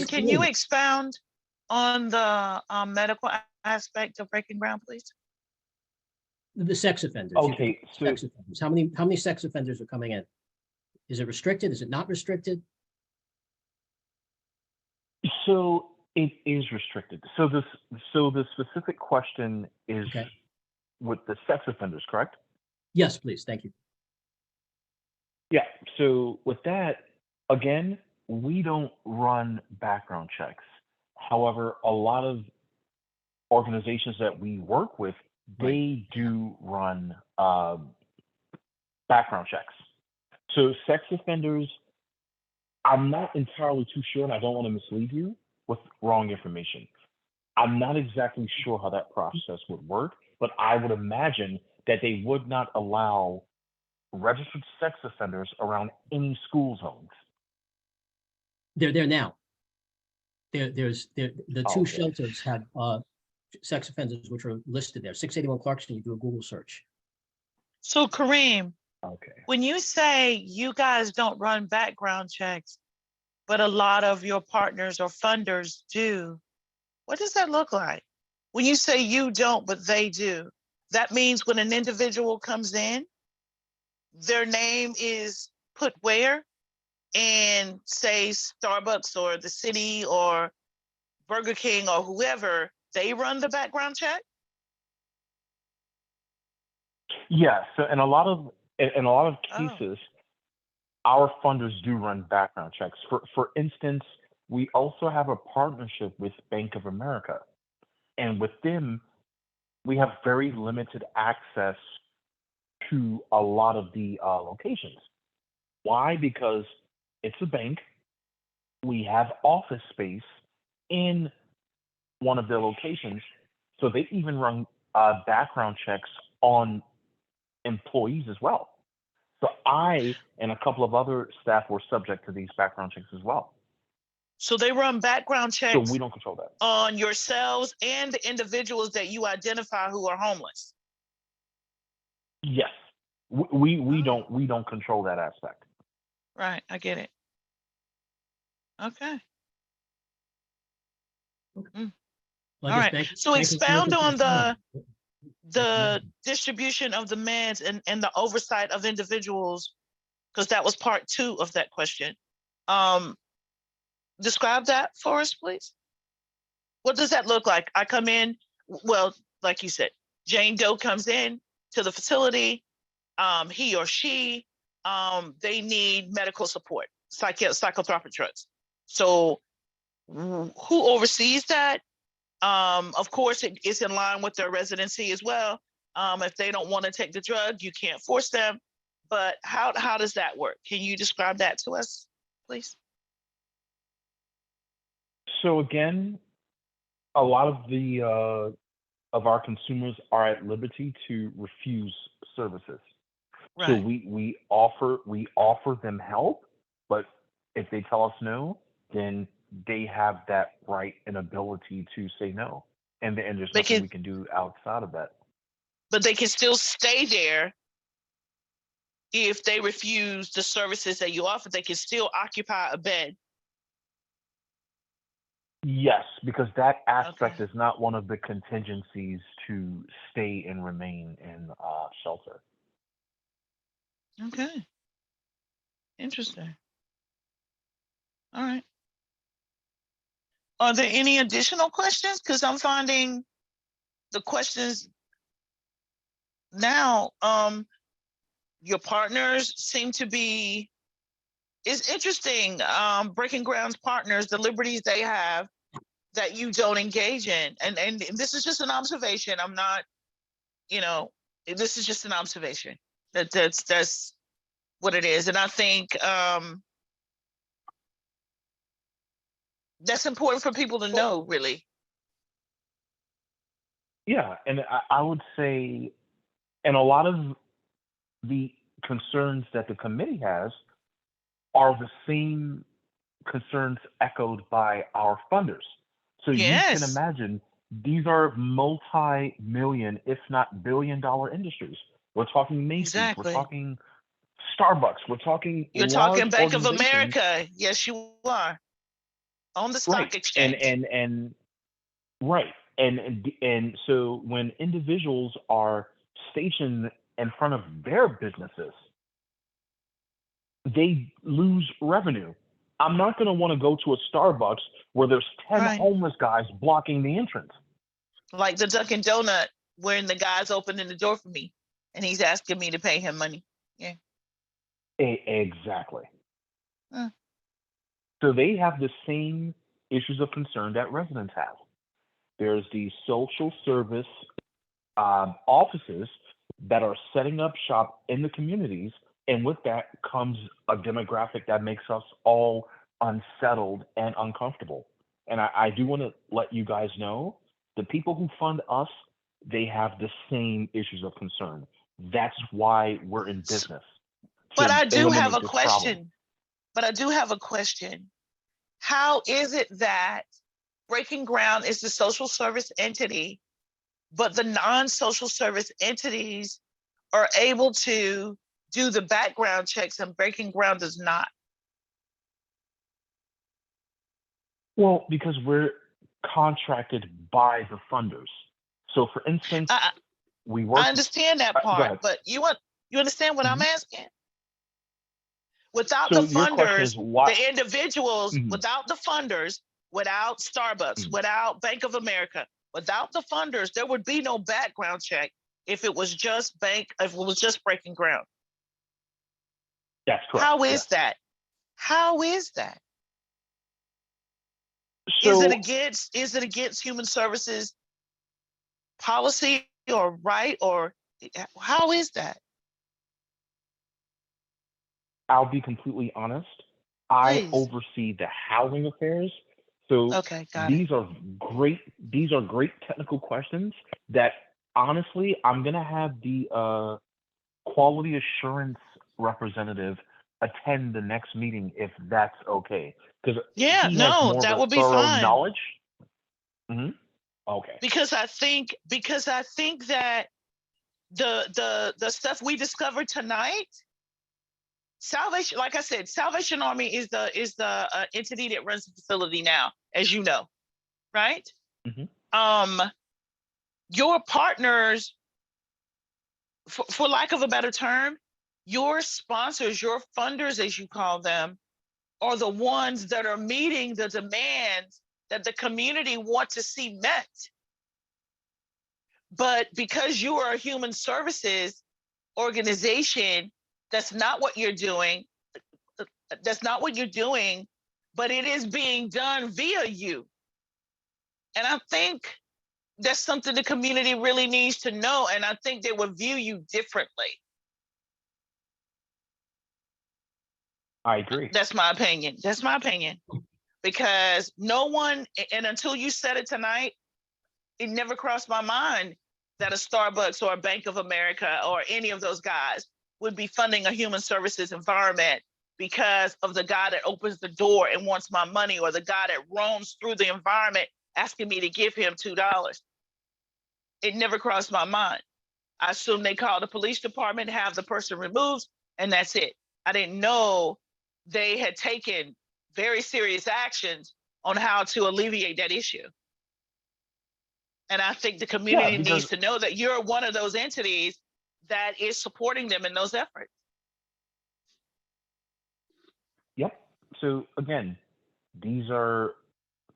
can you expound on the medical aspect of Breaking Ground, please? The sex offenders. Okay, so sex offenders. How many sex offenders are coming in? Is it restricted? Is it not restricted? So it is restricted. So the specific question is with the sex offenders, correct? Yes, please. Thank you. Yeah. So with that, again, we don't run background checks. However, a lot of organizations that we work with, they do run background checks. So sex offenders, I'm not entirely too sure, and I don't want to mislead you with wrong information. I'm not exactly sure how that process would work, but I would imagine that they would not allow registered sex offenders around any school zones. They're there now. The two shelters have sex offenders which are listed there. 681 Clarkson, you do a Google search. So Kareem, when you say you guys don't run background checks, but a lot of your partners or funders do, what does that look like? When you say you don't, but they do, that means when an individual comes in, their name is put where? And say Starbucks or the city or Burger King or whoever, they run the background check? Yeah, so in a lot of cases, our funders do run background checks. For instance, we also have a partnership with Bank of America. And with them, we have very limited access to a lot of the locations. Why? Because it's a bank. We have office space in one of their locations. So they even run background checks on employees as well. So I and a couple of other staff were subject to these background checks as well. So they run background checks. So we don't control that. On yourselves and the individuals that you identify who are homeless. Yes, we don't control that aspect. Right, I get it. Okay. Mm. All right. So expound on the distribution of the meds and the oversight of individuals, because that was part 2 of that question. Describe that for us, please. What does that look like? I come in, well, like you said, Jane Doe comes in to the facility, he or she, they need medical support, psychotherapy drugs. So who oversees that? Of course, it's in line with their residency as well. If they don't want to take the drug, you can't force them. But how does that work? Can you describe that to us, please? So again, a lot of our consumers are at liberty to refuse services. Right. So we offer them help, but if they tell us no, then they have that right and ability to say no, and there's nothing we can do outside of that. But they can still stay there if they refuse the services that you offer. They can still occupy a bed. Yes, because that aspect is not one of the contingencies to stay and remain in shelter. Okay. Interesting. All right. Are there any additional questions? Because I'm finding the questions now, your partners seem to be, it's interesting, Breaking Ground's partners, the liberties they have that you don't engage in. And this is just an observation. I'm not, this is just an observation. That's what it is. And I think that's important for people to know, really. Yeah, and I would say, and a lot of the concerns that the committee has are the same concerns echoed by our funders. So you can Yes, imagine these are multi-million, if not billion-dollar industries. We're talking Macy's, we're exactly. talking Starbucks, we're talking You're large talking Bank of organizations. America. Yes, you are. On the Right. stock exchange. And right. And so when individuals are stationed in front of their businesses, they lose revenue. I'm not going to want to go to a Starbucks where there's 10 Right. homeless guys blocking the entrance. Like the Dunkin' Donut, when the guy's opening the door for me and he's asking me to pay him money. Yeah. Exactly. Hmm. So they have the same issues of concern that residents have. There's the social service offices that are setting up shop in the communities, and with that comes a demographic that makes us all unsettled and uncomfortable. And I do want to let you guys know, the people who fund us, they have the same issues of concern. That's why we're in business. But I do have eliminate a this question. How is it that Breaking Ground is the social service entity, but the non-social service entities are able to do the background checks and Breaking Ground does not? Well, because we're contracted by the funders. So, for instance, we work. I understand that Go part, ahead. but you understand what I'm asking? Without So the your question is funders, what? the individuals, Mhm. without the funders, without Starbucks, without Bank of America, without the funders, there would be no background check if it was just Breaking Ground. That's correct. How is that? How is that? So, Is it against human services policy or right, or how is that? I'll be completely honest. I Please. oversee the housing affairs. So Okay, got these are great. These are great technical questions that honestly, I'm gonna have the quality assurance representative attend the next meeting if that's okay, because Yeah, he has no, more of that a would be thorough fine. knowledge. Okay. Because I think that the stuff we discovered tonight, Salvation, like I said, Salvation Army is the entity that runs the facility now, as you know, right? Your partners, for lack of a better term, your sponsors, your funders, as you call them, are the ones that are meeting the demands that the community want to see met. But because you are a human services organization, that's not what you're doing. That's not what you're doing, but it is being done via you. And I think that's something the community really needs to know. And I think they would view you differently. I agree. That's my opinion. That's my opinion. Because no one, and until you said it tonight, it never crossed my mind that a Starbucks or a Bank of America or any of those guys would be funding a human services environment because of the guy that opens the door and wants my money, or the guy that roams through the environment asking me to give him $2. It never crossed my mind. I assume they call the police department, have the person removed, and that's it. I didn't know they had taken very serious actions on how to alleviate that issue. And I think the community needs to know that you're one of those entities that is supporting them in those efforts. So again, these are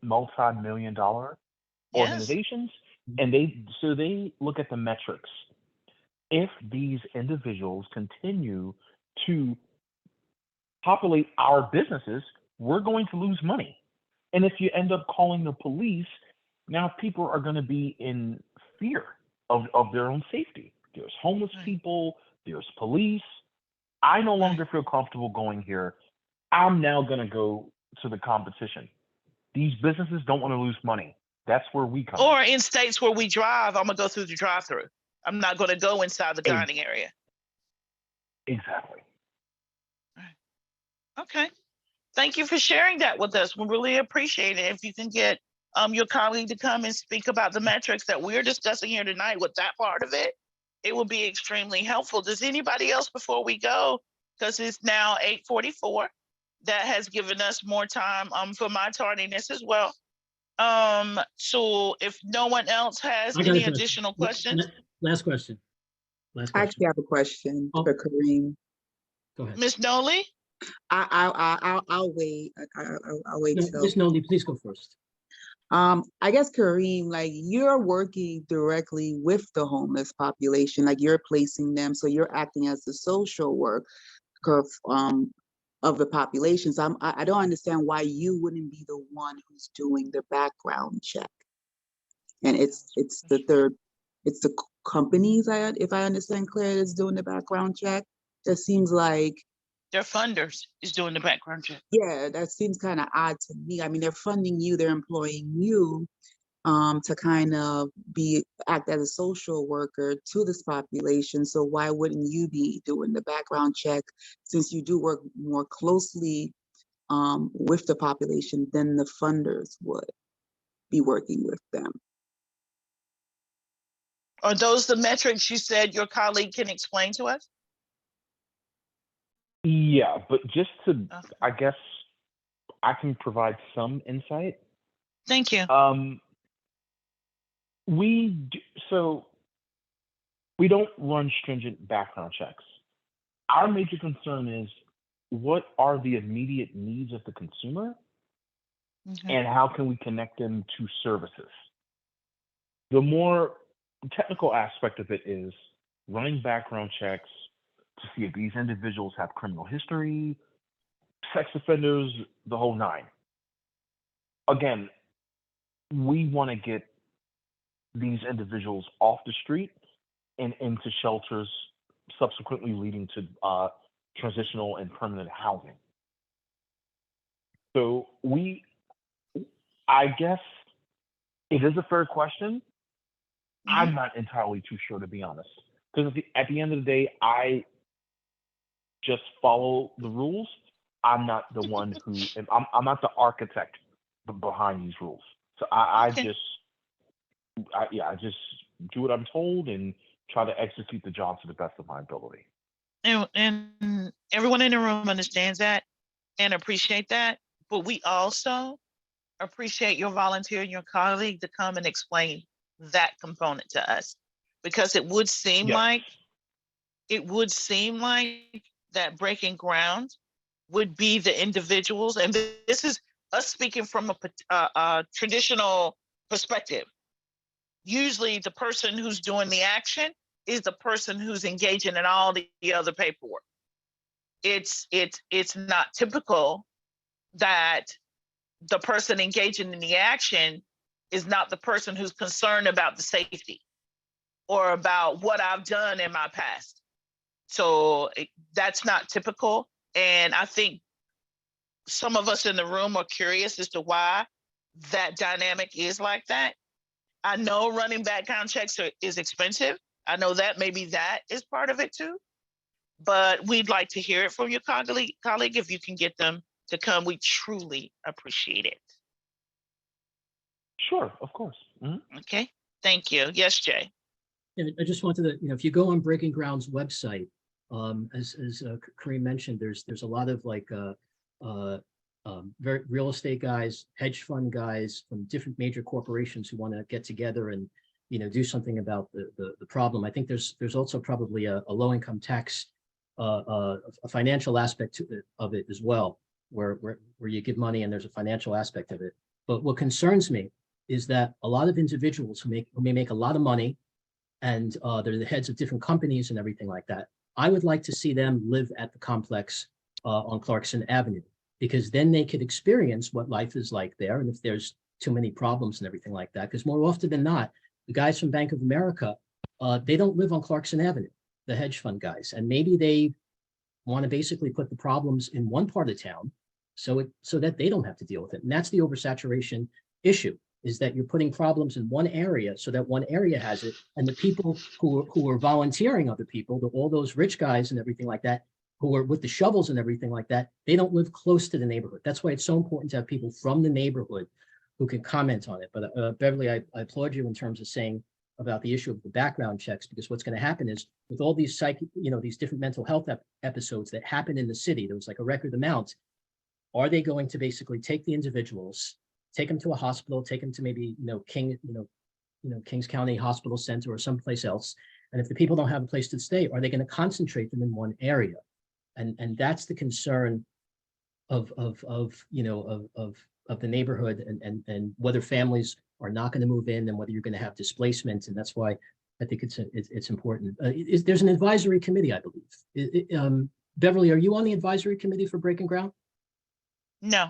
multi-million-dollar Yes. organizations, and they look at the metrics. If these individuals continue to populate our businesses, we're going to lose money. And if you end up calling the police, now people are going to be in fear of their own safety. There's homeless people, there's police. I no longer feel comfortable going here. I'm now going to go to the competition. These businesses don't want to lose money. That's where we come. Or in states where we drive, I'm going to go through the drive-through. I'm not going to go inside the dining area. Exactly. Okay. Thank you for sharing that with us. We really appreciate it. If you can get your colleague to come and speak about the metrics that we're discussing here tonight with that part of it, it will be extremely helpful. Does anybody else before we go, because it's now 8:44, that has given us more time for my tardiness as well. So if no one else has any additional questions. Last question. I actually have a question for Kareem. Go ahead. Ms. Noli? I'll wait. I'll wait till. Ms. Noli, please go first. I guess Kareem, like you're working directly with the homeless population, like you're placing them, so you're acting as the social worker of the populations. I don't understand why you wouldn't be the one who's doing the background check. And it's the companies, if I understand clear, is doing the background check. That seems like their funders is doing the background check. Yeah, that seems kind of odd to me. I mean, they're funding you, they're employing you to kind of act as a social worker to this population. So why wouldn't you be doing the background check, since you do work more closely with the population than the funders would be working with them? Are those the metrics you said your colleague can explain to us? Yeah, but just to, I guess I can provide some insight. Thank you. So we don't run stringent background checks. Our major concern is, what are the immediate needs of the consumer, and how can we connect them to services? The more technical aspect of it is running background checks to see if these individuals have criminal history, sex offenders, the whole nine. Again, we want to get these individuals off the street and into shelters, subsequently leading to transitional and permanent housing. So I guess it is a fair question. I'm not entirely too sure, to be honest, because at the end of the day, I just follow the rules. I'm not the one who, I'm not the architect behind these rules. So I just do what I'm told and try to execute the job to the best of my ability. And everyone in the room understands that and appreciate that. But we also appreciate your volunteer and your colleague to come and explain that component to us, because it would seem like that breaking ground would be the individuals, and this is us speaking from a traditional perspective. Usually the person who's doing the action is the person who's engaging in all the other paperwork. It's not typical that the person engaging in the action is not the person who's concerned about the safety or about what I've done in my past. So that's not typical. And I think some of us in the room are curious as to why that dynamic is like that. I know running background checks is expensive. I know that maybe that is part of it too. But we'd like to hear it from your colleague. If you can get them to come, we truly appreciate it. Sure, of course. Mm-hmm. Okay, thank you. Yes, Jay. And I just wanted to, if you go on Breaking Ground's website, as Kareem mentioned, there's a lot of like very real estate guys, hedge fund guys from different major corporations who want to get together and do something about the problem. I think there's also probably a low income tax, a financial aspect of it as well. where you give money and there's a financial aspect of it. But what concerns me is that a lot of individuals who may make a lot of money and they're the heads of different companies and everything like that, I would like to see them live at the complex on Clarkson Avenue, because then they could experience what life is like there. And if there's too many problems and everything like that, because more often than not, the guys from Bank of America, they don't live on Clarkson Avenue, the hedge fund guys. And maybe they want to basically put the problems in one part of town so that they don't have to deal with it. And that's the oversaturation issue, is that you're putting problems in one area so that one area has it. And the people who are volunteering other people, all those rich guys and everything like that, who are with the shovels and everything like that, they don't live close to the neighborhood. That's why it's so important to have people from the neighborhood who can comment on it. But Beverly, I applaud you in terms of saying about the issue of the background checks, because what's going to happen is with all these these different mental health episodes that happen in the city, there was like a record amount. Are they going to basically take the individuals, take them to a hospital, take them to maybe, Kings County Hospital Center or someplace else? And if the people don't have a place to stay, are they going to concentrate them in one area? And that's the concern of the neighborhood and whether families are not going to move in and whether you're going to have displacement. And that's why I think it's important. There's an advisory committee, I believe. Beverly, are you on the advisory committee for Breaking Ground? No.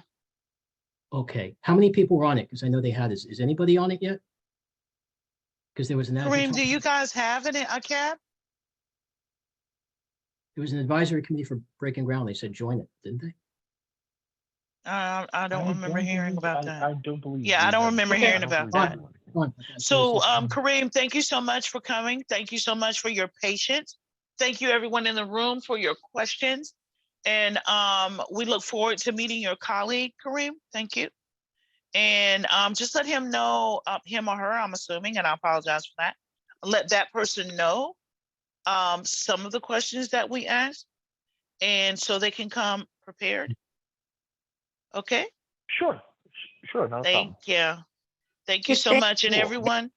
Okay. How many people were on it? Because I know they had. Is anybody on it yet? Because there was an. Kareem, do you guys have a CAB? There was an advisory committee for Breaking Ground. They said join it, didn't they? I don't remember hearing about that. I don't believe. Yeah, I don't remember Okay. hearing about that. So, Kareem, thank you so much for coming. Thank you so much for your patience. Thank you, everyone in the room, for your questions. And we look forward to meeting your colleague, Kareem. Thank you. And just let him know, him or her, I'm assuming, and I apologize for that. Let that person know some of the questions that we asked, and so they can come prepared. Okay? Sure, no problem. Thank you. Thank you so much. And everyone.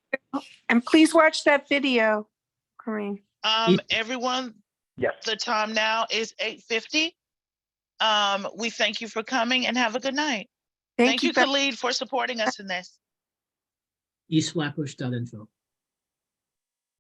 And please watch that video, Kareem. Everyone, Yes. the time now is 8:50. We thank you for coming and have a good night. Thank you, Khalid, for supporting us in this. eastflatbush.info.